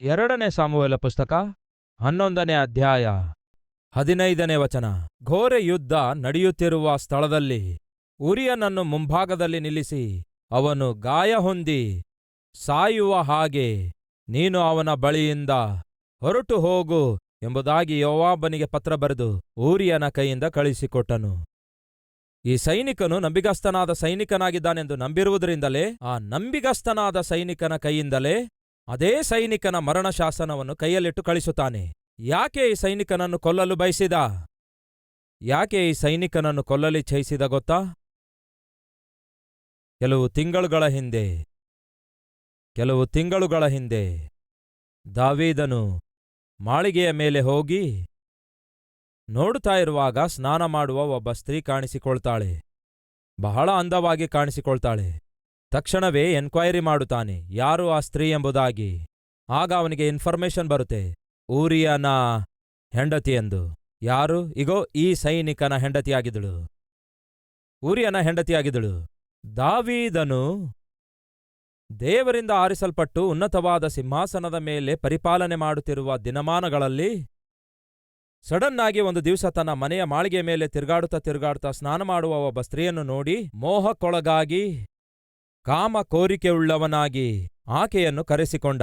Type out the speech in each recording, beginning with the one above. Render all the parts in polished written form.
ಎರಡನೇ ಸಾಮುವೇಲ ಪುಸ್ತಕ 11ನೇ ಅಧ್ಯಾಯ 15ನೇ ವಚನ. ಘೋರ ಯುದ್ಧ ನಡೆಯುತ್ತಿರುವ ಸ್ಥಳದಲ್ಲಿ ಉರಿಯನನ್ನು ಮುಂಭಾಗದಲ್ಲಿ ನಿಲ್ಲಿಸಿ ಅವನು ಗಾಯ ಹೊಂದಿ ಸಾಯುವ ಹಾಗೆ ನೀನು ಅವನ ಬಳಿಯಿಂದ ಹೊರಟು ಹೋಗು ಎಂಬುದಾಗಿ ಯೋವಾಬನಿಗೆ ಪತ್ರ ಬರೆದು ಊರಿಯನ ಕೈಯಿಂದ ಕಳಿಸಿಕೊಟ್ಟನು. ಈ ಸೈನಿಕನು ನಂಬಿಗಸ್ತನಾದ ಸೈನಿಕನಾಗಿದ್ದಾನೆಂದು ನಂಬಿರುವುದರಿಂದಲೇ ಆ ನಂಬಿಗಸ್ತನಾದ ಸೈನಿಕನ ಕೈಯಿಂದಲೇ ಅದೇ ಸೈನಿಕನ ಮರಣಶಾಸನವನ್ನು ಕೈಯಲ್ಲಿಟ್ಟು ಕಳಿಸುತ್ತಾನೆ. ಯಾಕೆ ಈ ಸೈನಿಕನನ್ನು ಕೊಲ್ಲಲು ಬಯಸಿದ? ಯಾಕೆ ಈ ಸೈನಿಕನನ್ನು ಕೊಲ್ಲಲಿಚ್ಛಯಿಸಿದ ಗೊತ್ತಾ? ಕೆಲವು ತಿಂಗಳುಗಳ ಹಿಂದೆ ದಾವೀದನು ಮಾಳಿಗೆಯ ಮೇಲೆ ಹೋಗಿ ನೋಡುತ್ತಾ ಇರುವಾಗ ಸ್ನಾನ ಮಾಡುವ ಒಬ್ಬ ಸ್ತ್ರೀ ಕಾಣಿಸಿಕೊಳ್ತಾಳೆ. ಬಹಳ ಅಂದವಾಗಿ ಕಾಣಿಸಿಕೊಳ್ತಾಳೆ. ತಕ್ಷಣವೇ ಎನ್ಕ್ವೈರಿ ಮಾಡುತ್ತಾನೆ, ಯಾರು ಆ ಸ್ತ್ರೀ ಎಂಬುದಾಗಿ. ಆಗ ಅವನಿಗೆ ಇನ್ಫಾರ್ಮೇಶನ್ ಬರುತ್ತೆ, ಊರಿಯನ ಹೆಂಡತಿ ಎಂದು. ಯಾರು? ಇಗೋ, ಈ ಸೈನಿಕನ ಹೆಂಡತಿಯಾಗಿದ್ದಳು, ಊರಿಯನ ಹೆಂಡತಿಯಾಗಿದ್ದಳು. ದಾವೀದನು ದೇವರಿಂದ ಆರಿಸಲ್ಪಟ್ಟು ಉನ್ನತವಾದ ಸಿಂಹಾಸನದ ಮೇಲೆ ಪರಿಪಾಲನೆ ಮಾಡುತ್ತಿರುವ ದಿನಮಾನಗಳಲ್ಲಿ ಸಡನ್ನಾಗಿ ಒಂದು ದಿವಸ ತನ್ನ ಮನೆಯ ಮಾಳಿಗೆ ಮೇಲೆ ತಿರುಗಾಡುತ್ತಾ ಸ್ನಾನ ಮಾಡುವ ಒಬ್ಬ ಸ್ತ್ರೀಯನ್ನು ನೋಡಿ ಮೋಹಕ್ಕೊಳಗಾಗಿ ಕಾಮ ಕೋರಿಕೆಯುಳ್ಳವನಾಗಿ ಆಕೆಯನ್ನು ಕರೆಸಿಕೊಂಡ.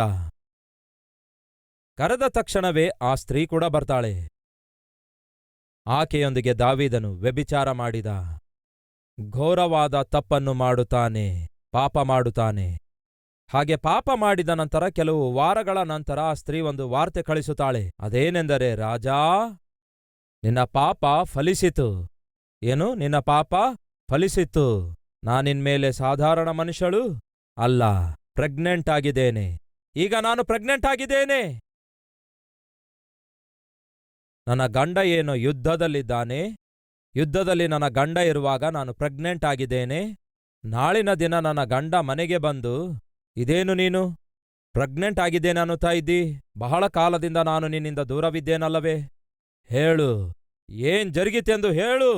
ಕರೆದ ತಕ್ಷಣವೇ ಆ ಸ್ತ್ರೀ ಕೂಡ ಬರ್ತಾಳೆ. ಆಕೆಯೊಂದಿಗೆ ದಾವೀದನು ವ್ಯಭಿಚಾರ ಮಾಡಿದ. ಘೋರವಾದ ತಪ್ಪನ್ನು ಮಾಡುತ್ತಾನೆ, ಪಾಪ ಮಾಡುತ್ತಾನೆ. ಹಾಗೆ ಪಾಪ ಮಾಡಿದ ನಂತರ ಕೆಲವು ವಾರಗಳ ನಂತರ ಆ ಸ್ತ್ರೀ ಒಂದು ವಾರ್ತೆ ಕಳಿಸುತ್ತಾಳೆ. ಅದೇನೆಂದರೆ, ರಾಜಾ, ನಿನ್ನ ಪಾಪ ಫಲಿಸಿತು. ಏನು? ನಿನ್ನ ಪಾಪ ಫಲಿಸಿತು. ನಾನಿನ್ಮೇಲೆ ಸಾಧಾರಣ ಮನುಷ್ಯಳು ಅಲ್ಲ, ಪ್ರೆಗ್ನೆಂಟ್ ಆಗಿದ್ದೇನೆ. ಈಗ ನಾನು ಪ್ರೆಗ್ನೆಂಟ್ ಆಗಿದ್ದೇನೆ. ನನ್ನ ಗಂಡ ಏನು ಯುದ್ಧದಲ್ಲಿದ್ದಾನೆ. ಯುದ್ಧದಲ್ಲಿ ನನ್ನ ಗಂಡ ಇರುವಾಗ ನಾನು ಪ್ರೆಗ್ನೆಂಟ್ ಆಗಿದ್ದೇನೆ. ನಾಳಿನ ದಿನ ನನ್ನ ಗಂಡ ಮನೆಗೆ ಬಂದು, ಇದೇನು ನೀನು ಪ್ರೆಗ್ನೆಂಟ್ ಆಗಿದ್ದೇನೆ ಅನ್ನುತ್ತಾ ಇದ್ದಿ? ಬಹಳ ಕಾಲದಿಂದ ನಾನು ನಿನ್ನಿಂದ ದೂರವಿದ್ದೇನಲ್ಲವೇ? ಹೇಳು, ಏನ್ ಜರುಗಿತೆಂದು ಹೇಳು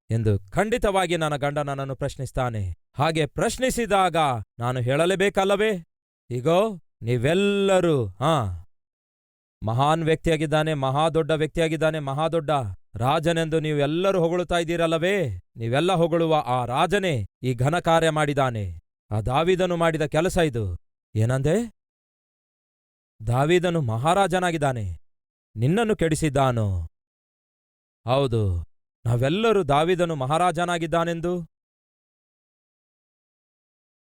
ಎಂದು ಖಂಡಿತವಾಗಿ ನನ್ನ ಗಂಡ ನನ್ನನ್ನು ಪ್ರಶ್ನಿಸ್ತಾನೆ. ಹಾಗೆ ಪ್ರಶ್ನಿಸಿದಾಗ ನಾನು ಹೇಳಲೇಬೇಕಲ್ಲವೇ? ಇಗೋ, ನೀವೆಲ್ಲರೂ ಮಹಾನ್ ವ್ಯಕ್ತಿಯಾಗಿದ್ದಾನೆ, ಮಹಾದೊಡ್ಡ ವ್ಯಕ್ತಿಯಾಗಿದ್ದಾನೆ, ಮಹಾದೊಡ್ಡ ರಾಜನೆಂದು ನೀವೆಲ್ಲರೂ ಹೊಗಳುತ್ತಾ ಇದ್ದೀರಲ್ಲವೇ? ನೀವೆಲ್ಲ ಹೊಗಳುವ ಆ ರಾಜನೇ ಈ ಘನ ಕಾರ್ಯ ಮಾಡಿದಾನೆ. ಆ ದಾವೀದನು ಮಾಡಿದ ಕೆಲಸ ಇದು. ಏನಂದೆ? ದಾವೀದನು ಮಹಾರಾಜನಾಗಿದ್ದಾನೆ, ನಿನ್ನನ್ನು ಕೆಡಿಸಿದ್ದಾನೋ? ಹೌದು, ನಾವೆಲ್ಲರೂ ದಾವೀದನು ಮಹಾರಾಜನಾಗಿದ್ದಾನೆಂದು,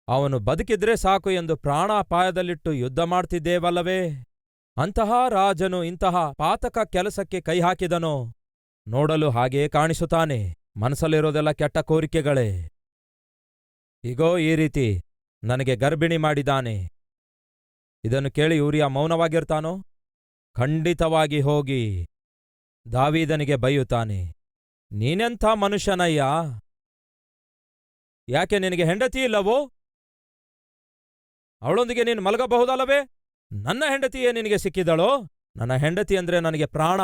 ಅವನು ಬದುಕಿದ್ರೆ ಸಾಕು ಎಂದು ಪ್ರಾಣಾಪಾಯದಲ್ಲಿಟ್ಟು ಯುದ್ಧ ಮಾಡ್ತಿದ್ದೇವಲ್ಲವೇ? ಅಂತಹ ರಾಜನು ಇಂತಹ ಪಾತಕ ಕೆಲಸಕ್ಕೆ ಕೈ ಹಾಕಿದನೋ? ನೋಡಲು ಹಾಗೆಯೇ ಕಾಣಿಸುತ್ತಾನೆ. ಮನಸ್ಸಲ್ಲಿರೋದೆಲ್ಲ ಕೆಟ್ಟ ಕೋರಿಕೆಗಳೇ. ಇಗೋ, ಈ ರೀತಿ ನನಗೆ ಗರ್ಭಿಣಿ ಮಾಡಿದ್ದಾನೆ. ಇದನ್ನು ಕೇಳಿ ಊರಿಯ ಮೌನವಾಗಿರ್ತಾನೋ? ಖಂಡಿತವಾಗಿ ಹೋಗಿ ದಾವೀದನಿಗೆ ಬೈಯುತ್ತಾನೆ, ನೀನೆಂಥ ಮನುಷ್ಯನಯ್ಯ? ಯಾಕೆ ನಿನಗೆ ಹೆಂಡತಿ ಇಲ್ಲವೋ? ಅವಳೊಂದಿಗೆ ನೀನು ಮಲಗಬಹುದಲ್ಲವೇ? ನನ್ನ ಹೆಂಡತಿಯೇ ನಿನಗೆ ಸಿಕ್ಕಿದಳೋ? ನನ್ನ ಹೆಂಡತಿ ಅಂದ್ರೆ ನನಗೆ ಪ್ರಾಣ.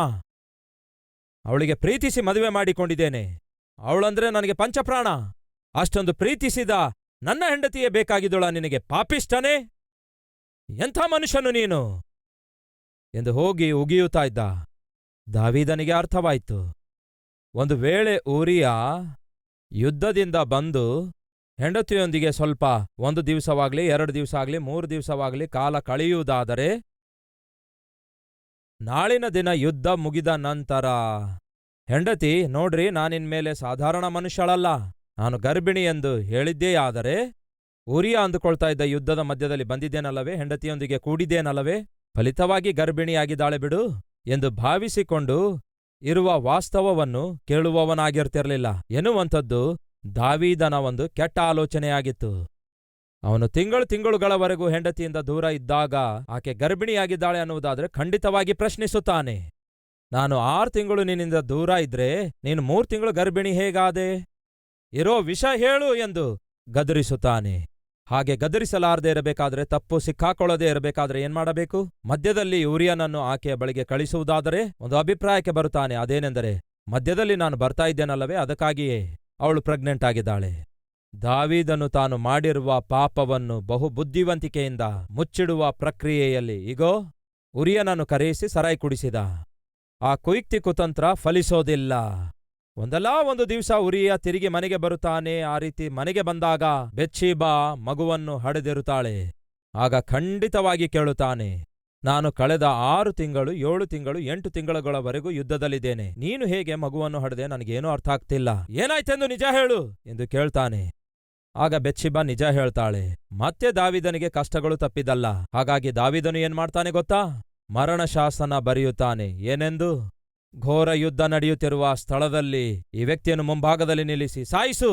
ಅವಳಿಗೆ ಪ್ರೀತಿಸಿ ಮದುವೆ ಮಾಡಿಕೊಂಡಿದ್ದೇನೆ. ಅವಳಂದ್ರೆ ನನಗೆ ಪಂಚಪ್ರಾಣ. ಅಷ್ಟೊಂದು ಪ್ರೀತಿಸಿದ ನನ್ನ ಹೆಂಡತಿಯೇ ಬೇಕಾಗಿದ್ದಳ ನಿನಗೆ, ಪಾಪಿಷ್ಟನೇ? ಎಂಥ ಮನುಷ್ಯನು ನೀನು ಎಂದು ಹೋಗಿ ಉಗಿಯುತ್ತಾ ಇದ್ದ. ದಾವೀದನಿಗೆ ಅರ್ಥವಾಯಿತು, ಒಂದು ವೇಳೆ ಊರಿಯ ಯುದ್ಧದಿಂದ ಬಂದು ಹೆಂಡತಿಯೊಂದಿಗೆ ಸ್ವಲ್ಪ 1 ದಿವಸವಾಗಲಿ 2 ದಿವಸ ಆಗಲಿ 3 ದಿವಸವಾಗಲಿ ಕಾಲ ಕಳೆಯುವುದಾದರೆ, ನಾಳಿನ ದಿನ ಯುದ್ಧ ಮುಗಿದ ನಂತರ ಹೆಂಡತಿ, ನೋಡ್ರಿ, ನಾನಿನ್ಮೇಲೆ ಸಾಧಾರಣ ಮನುಷ್ಯಳಲ್ಲ, ನಾನು ಗರ್ಭಿಣಿ ಎಂದು ಹೇಳಿದ್ದೇ ಆದರೆ, ಊರಿಯ ಅಂದುಕೊಳ್ತಾ ಇದ್ದ ಯುದ್ಧದ ಮಧ್ಯದಲ್ಲಿ ಬಂದಿದ್ದೇನಲ್ಲವೇ, ಹೆಂಡತಿಯೊಂದಿಗೆ ಕೂಡಿದ್ದೇನಲ್ಲವೇ, ಫಲಿತವಾಗಿ ಗರ್ಭಿಣಿಯಾಗಿದ್ದಾಳೆ ಬಿಡು ಎಂದು ಭಾವಿಸಿಕೊಂಡು ಇರುವ ವಾಸ್ತವವನ್ನು ಕೇಳುವವನಾಗಿರ್ತಿರಲಿಲ್ಲ ಎನ್ನುವಂಥದ್ದು ದಾವೀದನ ಒಂದು ಕೆಟ್ಟ ಆಲೋಚನೆಯಾಗಿತ್ತು. ಅವನು ತಿಂಗಳುಗಳವರೆಗೂ ಹೆಂಡತಿಯಿಂದ ದೂರ ಇದ್ದಾಗ ಆಕೆ ಗರ್ಭಿಣಿಯಾಗಿದ್ದಾಳೆ ಅನ್ನುವುದಾದರೆ ಖಂಡಿತವಾಗಿ ಪ್ರಶ್ನಿಸುತ್ತಾನೆ, ನಾನು 6 ತಿಂಗಳು ನಿನ್ನಿಂದ ದೂರ ಇದ್ರೆ ನೀನು 3 ತಿಂಗಳು ಗರ್ಭಿಣಿ ಹೇಗಾದೆ? ಇರೋ ವಿಷ ಹೇಳು ಎಂದು ಗದರಿಸುತ್ತಾನೆ. ಹಾಗೆ ಗದರಿಸಲಾರದೆ ಇರಬೇಕಾದ್ರೆ, ತಪ್ಪು ಸಿಕ್ಕಾಕೊಳ್ಳದೆ ಇರಬೇಕಾದ್ರೆ ಏನ್ ಮಾಡಬೇಕು? ಮಧ್ಯದಲ್ಲಿ ಉರಿಯನನ್ನು ಆಕೆಯ ಬಳಿಗೆ ಕಳಿಸುವುದಾದರೆ ಒಂದು ಅಭಿಪ್ರಾಯಕ್ಕೆ ಬರುತ್ತಾನೆ. ಅದೇನೆಂದರೆ, ಮಧ್ಯದಲ್ಲಿ ನಾನು ಬರ್ತಾ ಇದ್ದೇನಲ್ಲವೇ, ಅದಕ್ಕಾಗಿಯೇ ಅವಳು ಪ್ರೆಗ್ನೆಂಟ್ ಆಗಿದ್ದಾಳೆ. ದಾವೀದನು ತಾನು ಮಾಡಿರುವ ಪಾಪವನ್ನು ಬಹು ಬುದ್ಧಿವಂತಿಕೆಯಿಂದ ಮುಚ್ಚಿಡುವ ಪ್ರಕ್ರಿಯೆಯಲ್ಲಿ ಇಗೋ ಉರಿಯನನ್ನು ಕರೆಯಿಸಿ ಸರಾಯಿ ಕುಡಿಸಿದ. ಆ ಕುಯುಕ್ತಿ ಕುತಂತ್ರ ಫಲಿಸೋದಿಲ್ಲ. ಒಂದಲ್ಲ ಒಂದು ದಿವಸ ಉರಿಯ ತಿರುಗಿ ಮನೆಗೆ ಬರುತ್ತಾನೆ. ಆ ರೀತಿ ಮನೆಗೆ ಬಂದಾಗ ಬೆತ್ಷೆಬಾ ಮಗುವನ್ನು ಹಡೆದಿರುತ್ತಾಳೆ. ಆಗ ಖಂಡಿತವಾಗಿ ಕೇಳುತ್ತಾನೆ, ನಾನು ಕಳೆದ 6 ತಿಂಗಳು 7 ತಿಂಗಳು 8 ತಿಂಗಳುಗಳವರೆಗೂ ಯುದ್ಧದಲ್ಲಿದ್ದೇನೆ. ನೀನು ಹೇಗೆ ಮಗುವನ್ನು ಹಡೆದೆ? ನನಗೇನೂ ಅರ್ಥ ಆಗ್ತಿಲ್ಲ. ಏನಾಯ್ತೆಂದು ನಿಜ ಹೇಳು ಎಂದು ಕೇಳ್ತಾನೆ. ಆಗ ಬೆತ್ಷೆಬಾ ನಿಜ ಹೇಳ್ತಾಳೆ. ಮತ್ತೆ ದಾವೀದನಿಗೆ ಕಷ್ಟಗಳು ತಪ್ಪಿದಲ್ಲ. ಹಾಗಾಗಿ ದಾವೀದನು ಏನ್ ಮಾಡ್ತಾನೆ ಗೊತ್ತಾ? ಮರಣಶಾಸನ ಬರೆಯುತ್ತಾನೆ. ಏನೆಂದು? ಘೋರ ಯುದ್ಧ ನಡೆಯುತ್ತಿರುವ ಸ್ಥಳದಲ್ಲಿ ಈ ವ್ಯಕ್ತಿಯನ್ನು ಮುಂಭಾಗದಲ್ಲಿ ನಿಲ್ಲಿಸಿ ಸಾಯಿಸು.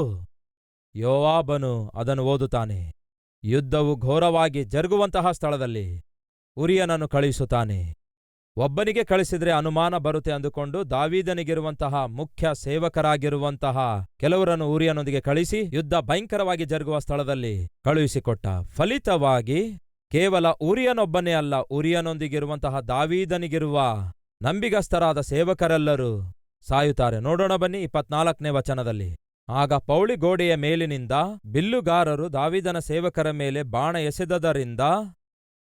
ಯೋವಾಬನು ಅದನ್ನು ಓದುತ್ತಾನೆ. ಯುದ್ಧವು ಘೋರವಾಗಿ ಜರುಗುವಂತಹ ಸ್ಥಳದಲ್ಲಿ ಉರಿಯನನ್ನು ಕಳಿಸುತ್ತಾನೆ. ಒಬ್ಬನಿಗೆ ಕಳಿಸಿದ್ರೆ ಅನುಮಾನ ಬರುತ್ತೆ ಅಂದುಕೊಂಡು ದಾವೀದನಿಗಿರುವಂತಹ ಮುಖ್ಯ ಸೇವಕರಾಗಿರುವಂತಹ ಕೆಲವರನ್ನು ಉರಿಯನೊಂದಿಗೆ ಕಳಿಸಿ ಯುದ್ಧ ಭಯಂಕರವಾಗಿ ಜರುಗುವ ಸ್ಥಳದಲ್ಲಿ ಕಳುಹಿಸಿಕೊಟ್ಟ. ಫಲಿತವಾಗಿ ಕೇವಲ ಉರಿಯನೊಬ್ಬನೇ ಅಲ್ಲ, ಉರಿಯನೊಂದಿಗಿರುವಂತಹ ದಾವೀದನಿಗಿರುವ ನಂಬಿಗಸ್ತರಾದ ಸೇವಕರೆಲ್ಲರೂ ಸಾಯುತ್ತಾರೆ. ನೋಡೋಣ ಬನ್ನಿ 24ನೇ ವಚನದಲ್ಲಿ. ಆಗ ಪೌಳಿ ಗೋಡೆಯ ಮೇಲಿನಿಂದ ಬಿಲ್ಲುಗಾರರು ದಾವೀದನ ಸೇವಕರ ಮೇಲೆ ಬಾಣ ಎಸೆದದರಿಂದ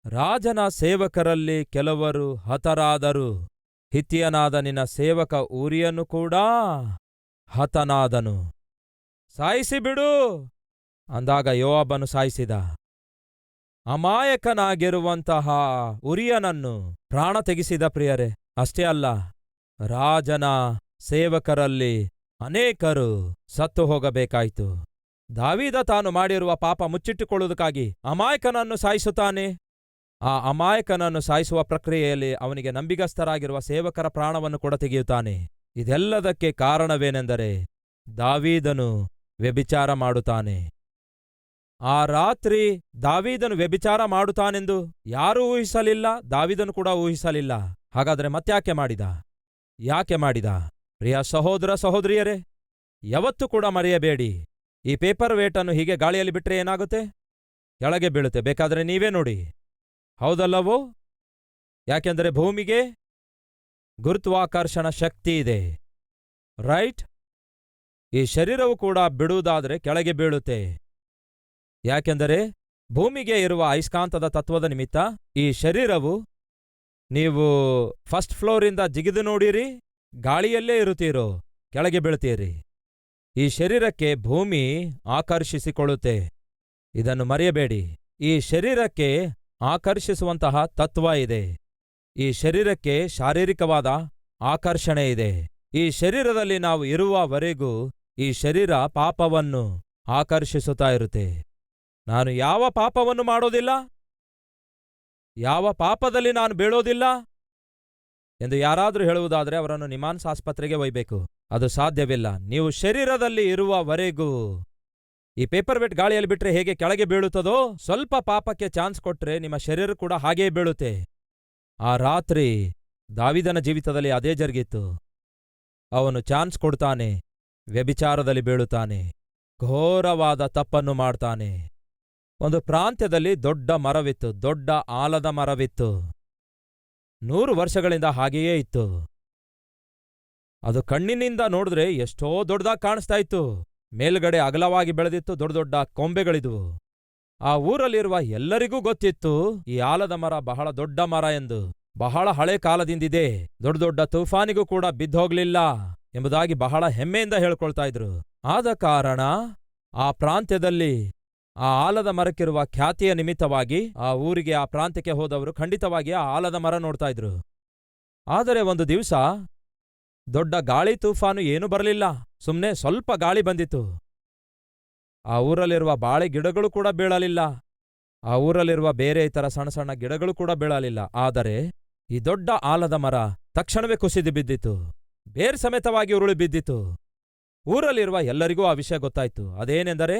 ರಾಜನ ಸೇವಕರಲ್ಲಿ ಕೆಲವರು ಹತರಾದರು. ಹಿತ್ತಿಯನಾದ ನಿನ್ನ ಸೇವಕ ಉರಿಯನು ಕೂಡ ಹತನಾದನು. ಸಾಯಿಸಿ ಬಿಡು ಅಂದಾಗ ಯೋವಾಬನು ಸಾಯಿಸಿದ. ಅಮಾಯಕನಾಗಿರುವಂತಹ ಉರಿಯನನ್ನು ಪ್ರಾಣ ತೆಗೆಸಿದ. ಪ್ರಿಯರೇ, ಅಷ್ಟೇ ಅಲ್ಲ, ರಾಜನ ಸೇವಕರಲ್ಲಿ ಅನೇಕರು ಸತ್ತು ಹೋಗಬೇಕಾಯಿತು. ದಾವೀದ ತಾನು ಮಾಡಿರುವ ಪಾಪ ಮುಚ್ಚಿಟ್ಟುಕೊಳ್ಳುವುದಕ್ಕಾಗಿ ಅಮಾಯಕನನ್ನು ಸಾಯಿಸುತ್ತಾನೆ. ಆ ಅಮಾಯಕನನ್ನು ಸಾಯಿಸುವ ಪ್ರಕ್ರಿಯೆಯಲ್ಲಿ ಅವನಿಗೆ ನಂಬಿಗಸ್ತರಾಗಿರುವ ಸೇವಕರ ಪ್ರಾಣವನ್ನು ಕೂಡ ತೆಗೆಯುತ್ತಾನೆ. ಇದೆಲ್ಲದಕ್ಕೆ ಕಾರಣವೇನೆಂದರೆ ದಾವೀದನು ವ್ಯಭಿಚಾರ ಮಾಡುತ್ತಾನೆ. ಆ ರಾತ್ರಿ ದಾವೀದನು ವ್ಯಭಿಚಾರ ಮಾಡುತ್ತಾನೆಂದು ಯಾರೂ ಊಹಿಸಲಿಲ್ಲ, ದಾವೀದನು ಕೂಡ ಊಹಿಸಲಿಲ್ಲ. ಹಾಗಾದರೆ ಮತ್ತ್ಯಾಕೆ ಮಾಡಿದ? ಯಾಕೆ ಮಾಡಿದ? ಪ್ರಿಯ ಸಹೋದರ ಸಹೋದರಿಯರೇ, ಯಾವತ್ತೂ ಕೂಡ ಮರೆಯಬೇಡಿ, ಈ ಪೇಪರ್ ವೇಟನ್ನು ಹೀಗೆ ಗಾಳಿಯಲ್ಲಿ ಬಿಟ್ಟರೆ ಏನಾಗುತ್ತೆ? ಕೆಳಗೆ ಬೀಳುತ್ತೆ. ಬೇಕಾದರೆ ನೀವೇ ನೋಡಿ. ಹೌದಲ್ಲವೋ? ಯಾಕೆಂದರೆ ಭೂಮಿಗೆ ಗುರುತ್ವಾಕರ್ಷಣ ಶಕ್ತಿ ಇದೆ, ರೈಟ್? ಈ ಶರೀರವು ಕೂಡ ಬಿಡುವುದಾದರೆ ಕೆಳಗೆ ಬೀಳುತ್ತೆ. ಯಾಕೆಂದರೆ ಭೂಮಿಗೆ ಇರುವ ಅಯಸ್ಕಾಂತದ ತತ್ವದ ನಿಮಿತ್ತ ಈ ಶರೀರವು, ನೀವು ಫಸ್ಟ್ ಫ್ಲೋರಿಂದ ಜಿಗಿದು ನೋಡಿರಿ, ಗಾಳಿಯಲ್ಲೇ ಇರುತ್ತೀರೋ, ಕೆಳಗೆ ಬೀಳ್ತೀರಿ. ಈ ಶರೀರಕ್ಕೆ ಭೂಮಿ ಆಕರ್ಷಿಸಿಕೊಳ್ಳುತ್ತೆ. ಇದನ್ನು ಮರೆಯಬೇಡಿ. ಈ ಶರೀರಕ್ಕೆ ಆಕರ್ಷಿಸುವಂತಹ ತತ್ವ ಇದೆ. ಈ ಶರೀರಕ್ಕೆ ಶಾರೀರಿಕವಾದ ಆಕರ್ಷಣೆ ಇದೆ. ಈ ಶರೀರದಲ್ಲಿ ನಾವು ಇರುವವರೆಗೂ ಈ ಶರೀರ ಪಾಪವನ್ನು ಆಕರ್ಷಿಸುತ್ತಾ ಇರುತ್ತೆ. ನಾನು ಯಾವ ಪಾಪವನ್ನು ಮಾಡೋದಿಲ್ಲ, ಯಾವ ಪಾಪದಲ್ಲಿ ನಾನು ಬೀಳೋದಿಲ್ಲ ಎಂದು ಯಾರಾದರೂ ಹೇಳುವುದಾದರೆ ಅವರನ್ನು ನಿಮಾನ್ಸ್ ಆಸ್ಪತ್ರೆಗೆ ಒಯ್ಬೇಕು. ಅದು ಸಾಧ್ಯವಿಲ್ಲ. ನೀವು ಶರೀರದಲ್ಲಿ ಇರುವವರೆಗೂ ಈ ಪೇಪರ್ ವೇಟ್ ಗಾಳಿಯಲ್ಲಿ ಬಿಟ್ರೆ ಹೇಗೆ ಕೆಳಗೆ ಬೀಳುತ್ತದೋ, ಸ್ವಲ್ಪ ಪಾಪಕ್ಕೆ ಚಾನ್ಸ್ ಕೊಟ್ರೆ ನಿಮ್ಮ ಶರೀರ ಕೂಡ ಹಾಗೇ ಬೀಳುತ್ತೆ. ಆ ರಾತ್ರಿ ದಾವೀದನ ಜೀವಿತದಲ್ಲಿ ಅದೇ ಜರುಗಿತ್ತು. ಅವನು ಚಾನ್ಸ್ ಕೊಡ್ತಾನೆ, ವ್ಯಭಿಚಾರದಲ್ಲಿ ಬೀಳುತ್ತಾನೆ, ಘೋರವಾದ ತಪ್ಪನ್ನು ಮಾಡ್ತಾನೆ. ಒಂದು ಪ್ರಾಂತ್ಯದಲ್ಲಿ ದೊಡ್ಡ ಮರವಿತ್ತು, ದೊಡ್ಡ ಆಲದ ಮರವಿತ್ತು. 100 ವರ್ಷಗಳಿಂದ ಹಾಗೆಯೇ ಇತ್ತು. ಅದು ಕಣ್ಣಿನಿಂದ ನೋಡಿದ್ರೆ ಎಷ್ಟೋ ದೊಡ್ಡದಾಗಿ ಕಾಣಿಸ್ತಾ ಇತ್ತು. ಮೇಲ್ಗಡೆ ಅಗಲವಾಗಿ ಬೆಳೆದಿತ್ತು, ದೊಡ್ಡ ದೊಡ್ಡ ಕೊಂಬೆಗಳಿದ್ವು. ಆ ಊರಲ್ಲಿರುವ ಎಲ್ಲರಿಗೂ ಗೊತ್ತಿತ್ತು ಈ ಆಲದ ಮರ ಬಹಳ ದೊಡ್ಡ ಮರ ಎಂದು. ಬಹಳ ಹಳೆ ಕಾಲದಿಂದಿದೆ, ದೊಡ್ಡ ದೊಡ್ಡ ತೂಫಾನಿಗೂ ಕೂಡ ಬಿದ್ದೋಗ್ಲಿಲ್ಲ ಎಂಬುದಾಗಿ ಬಹಳ ಹೆಮ್ಮೆಯಿಂದ ಹೇಳ್ಕೊಳ್ತಾ ಇದ್ರು. ಆದ ಕಾರಣ ಆ ಪ್ರಾಂತ್ಯದಲ್ಲಿ ಆ ಆಲದ ಮರಕ್ಕಿರುವ ಖ್ಯಾತಿಯ ನಿಮಿತ್ತವಾಗಿ ಆ ಊರಿಗೆ, ಆ ಪ್ರಾಂತ್ಯಕ್ಕೆ ಹೋದವರು ಖಂಡಿತವಾಗಿ ಆ ಆಲದ ಮರ ನೋಡ್ತಾ ಇದ್ರು. ಆದರೆ ಒಂದು ದಿವಸ ದೊಡ್ಡ ಗಾಳಿ ತೂಫಾನು ಏನೂ ಬರಲಿಲ್ಲ, ಸುಮ್ಮನೆ ಸ್ವಲ್ಪ ಗಾಳಿ ಬಂದಿತ್ತು. ಆ ಊರಲ್ಲಿರುವ ಬಾಳೆ ಗಿಡಗಳು ಕೂಡ ಬೀಳಲಿಲ್ಲ, ಆ ಊರಲ್ಲಿರುವ ಬೇರೆ ಇತರ ಸಣ್ಣ ಸಣ್ಣ ಗಿಡಗಳು ಕೂಡ ಬೀಳಲಿಲ್ಲ. ಆದರೆ ಈ ದೊಡ್ಡ ಆಲದ ಮರ ತಕ್ಷಣವೇ ಕುಸಿದು ಬಿದ್ದಿತು, ಬೇರ್ ಸಮೇತವಾಗಿ ಉರುಳಿ ಬಿದ್ದಿತು. ಊರಲ್ಲಿರುವ ಎಲ್ಲರಿಗೂ ಆ ವಿಷಯ ಗೊತ್ತಾಯ್ತು. ಅದೇನೆಂದರೆ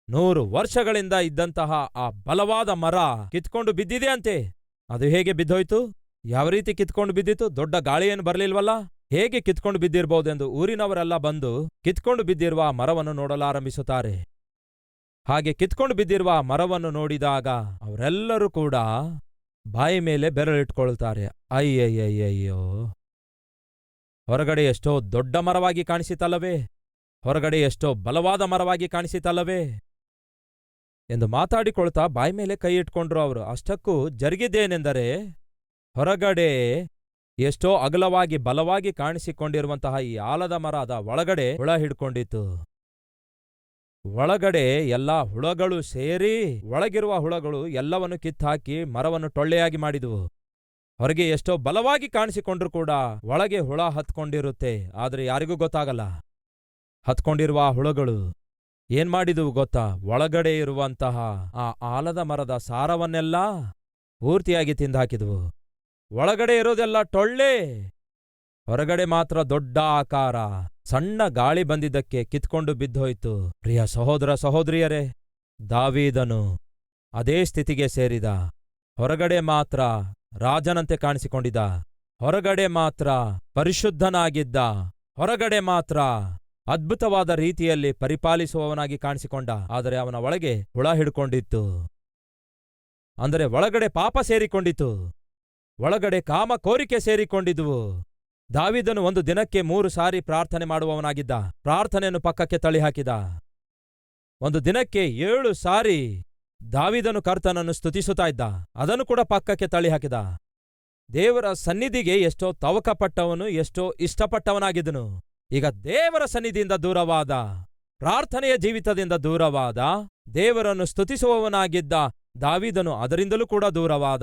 100 ವರ್ಷಗಳಿಂದ ಇದ್ದಂತಹ ಆ ಬಲವಾದ ಮರ ಕಿತ್ಕೊಂಡು ಬಿದ್ದಿದೆ ಅಂತೆ. ಅದು ಹೇಗೆ ಬಿದ್ದೋಯ್ತು? ಯಾವ ರೀತಿ ಕಿತ್ಕೊಂಡು ಬಿದ್ದಿತು? ದೊಡ್ಡ ಗಾಳಿ ಏನು ಬರಲಿಲ್ವಲ್ಲ, ಹೇಗೆ ಕಿತ್ಕೊಂಡು ಬಿದ್ದಿರಬಹುದೆಂದು ಊರಿನವರೆಲ್ಲ ಬಂದು ಕಿತ್ಕೊಂಡು ಬಿದ್ದಿರುವ ಆ ಮರವನ್ನು ನೋಡಲಾರಂಭಿಸುತ್ತಾರೆ. ಹಾಗೆ ಕಿತ್ಕೊಂಡು ಬಿದ್ದಿರುವ ಆ ಮರವನ್ನು ನೋಡಿದಾಗ ಅವರೆಲ್ಲರೂ ಕೂಡ ಬಾಯಿ ಮೇಲೆ ಬೆರಳಿಟ್ಕೊಳ್ತಾರೆ. ಅಯ್ಯಯ್ಯಯ್ಯಯ್ಯೋ, ಹೊರಗಡೆ ಎಷ್ಟೋ ದೊಡ್ಡ ಮರವಾಗಿ ಕಾಣಿಸಿತಲ್ಲವೇ, ಹೊರಗಡೆ ಎಷ್ಟೋ ಬಲವಾದ ಮರವಾಗಿ ಕಾಣಿಸಿತಲ್ಲವೇ ಎಂದು ಮಾತಾಡಿಕೊಳ್ತಾ ಬಾಯಿ ಮೇಲೆ ಕೈ ಇಟ್ಕೊಂಡ್ರು ಅವರು. ಅಷ್ಟಕ್ಕೂ ಜರುಗಿದ್ದೇನೆಂದರೆ, ಹೊರಗಡೆ ಎಷ್ಟೋ ಅಗಲವಾಗಿ ಬಲವಾಗಿ ಕಾಣಿಸಿಕೊಂಡಿರುವಂತಹ ಈ ಆಲದ ಮರದ ಒಳಗಡೆ ಹುಳ ಹಿಡ್ಕೊಂಡಿತ್ತು. ಒಳಗಡೆ ಎಲ್ಲಾ ಹುಳಗಳು ಸೇರಿ ಒಳಗಿರುವ ಹುಳಗಳು ಎಲ್ಲವನ್ನು ಕಿತ್ತಾಕಿ ಮರವನ್ನು ಟೊಳ್ಳೆಯಾಗಿ ಮಾಡಿದುವು. ಹೊರಗೆ ಎಷ್ಟೋ ಬಲವಾಗಿ ಕಾಣಿಸಿಕೊಂಡ್ರು ಕೂಡ ಒಳಗೆ ಹುಳ ಹತ್ಕೊಂಡಿರುತ್ತೆ, ಆದ್ರೆ ಯಾರಿಗೂ ಗೊತ್ತಾಗಲ್ಲ. ಹತ್ಕೊಂಡಿರುವ ಆ ಹುಳಗಳು ಏನ್ ಮಾಡಿದುವು ಗೊತ್ತಾ? ಒಳಗಡೆ ಇರುವಂತಹ ಆ ಆಲದ ಮರದ ಸಾರವನ್ನೆಲ್ಲ ಪೂರ್ತಿಯಾಗಿ ತಿಂದಾಕಿದುವು. ಒಳಗಡೆ ಇರೋದೆಲ್ಲ ಟೊಳ್ಳೆ, ಹೊರಗಡೆ ಮಾತ್ರ ದೊಡ್ಡ ಆಕಾರ. ಸಣ್ಣ ಗಾಳಿ ಬಂದಿದ್ದಕ್ಕೆ ಕಿತ್ಕೊಂಡು ಬಿದ್ದೋಯ್ತು. ಪ್ರಿಯ ಸಹೋದರ ಸಹೋದರಿಯರೇ, ದಾವೀದನು ಅದೇ ಸ್ಥಿತಿಗೆ ಸೇರಿದ. ಹೊರಗಡೆ ಮಾತ್ರ ರಾಜನಂತೆ ಕಾಣಿಸಿಕೊಂಡಿದ್ದ, ಹೊರಗಡೆ ಮಾತ್ರ ಪರಿಶುದ್ಧನಾಗಿದ್ದ, ಹೊರಗಡೆ ಮಾತ್ರ ಅದ್ಭುತವಾದ ರೀತಿಯಲ್ಲಿ ಪರಿಪಾಲಿಸುವವನಾಗಿ ಕಾಣಿಸಿಕೊಂಡ. ಆದರೆ ಅವನ ಒಳಗೆ ಹುಳ ಹಿಡ್ಕೊಂಡಿತ್ತು. ಅಂದರೆ ಒಳಗಡೆ ಪಾಪ ಸೇರಿಕೊಂಡಿತು, ಒಳಗಡೆ ಕಾಮ ಕೋರಿಕೆ ಸೇರಿಕೊಂಡಿದ್ವು. ದಾವೀದನು ಒಂದು ದಿನಕ್ಕೆ 3 ಸಾರಿ ಪ್ರಾರ್ಥನೆ ಮಾಡುವವನಾಗಿದ್ದ. ಪ್ರಾರ್ಥನೆಯನ್ನು ಪಕ್ಕಕ್ಕೆ ತಳ್ಳಿಹಾಕಿದ. ಒಂದು ದಿನಕ್ಕೆ 7 ಸಾರಿ ದಾವೀದನು ಕರ್ತನನ್ನು ಸ್ತುತಿಸುತ್ತಾ ಇದ್ದ. ಅದನ್ನು ಕೂಡ ಪಕ್ಕಕ್ಕೆ ತಳ್ಳಿಹಾಕಿದ. ದೇವರ ಸನ್ನಿಧಿಗೆ ಎಷ್ಟೋ ತವಕಪಟ್ಟವನು, ಎಷ್ಟೋ ಇಷ್ಟಪಟ್ಟವನಾಗಿದ್ದನು. ಈಗ ದೇವರ ಸನ್ನಿಧಿಯಿಂದ ದೂರವಾದ, ಪ್ರಾರ್ಥನೆಯ ಜೀವಿತದಿಂದ ದೂರವಾದ, ದೇವರನ್ನು ಸ್ತುತಿಸುವವನಾಗಿದ್ದ ದಾವೀದನು ಅದರಿಂದಲೂ ಕೂಡ ದೂರವಾದ.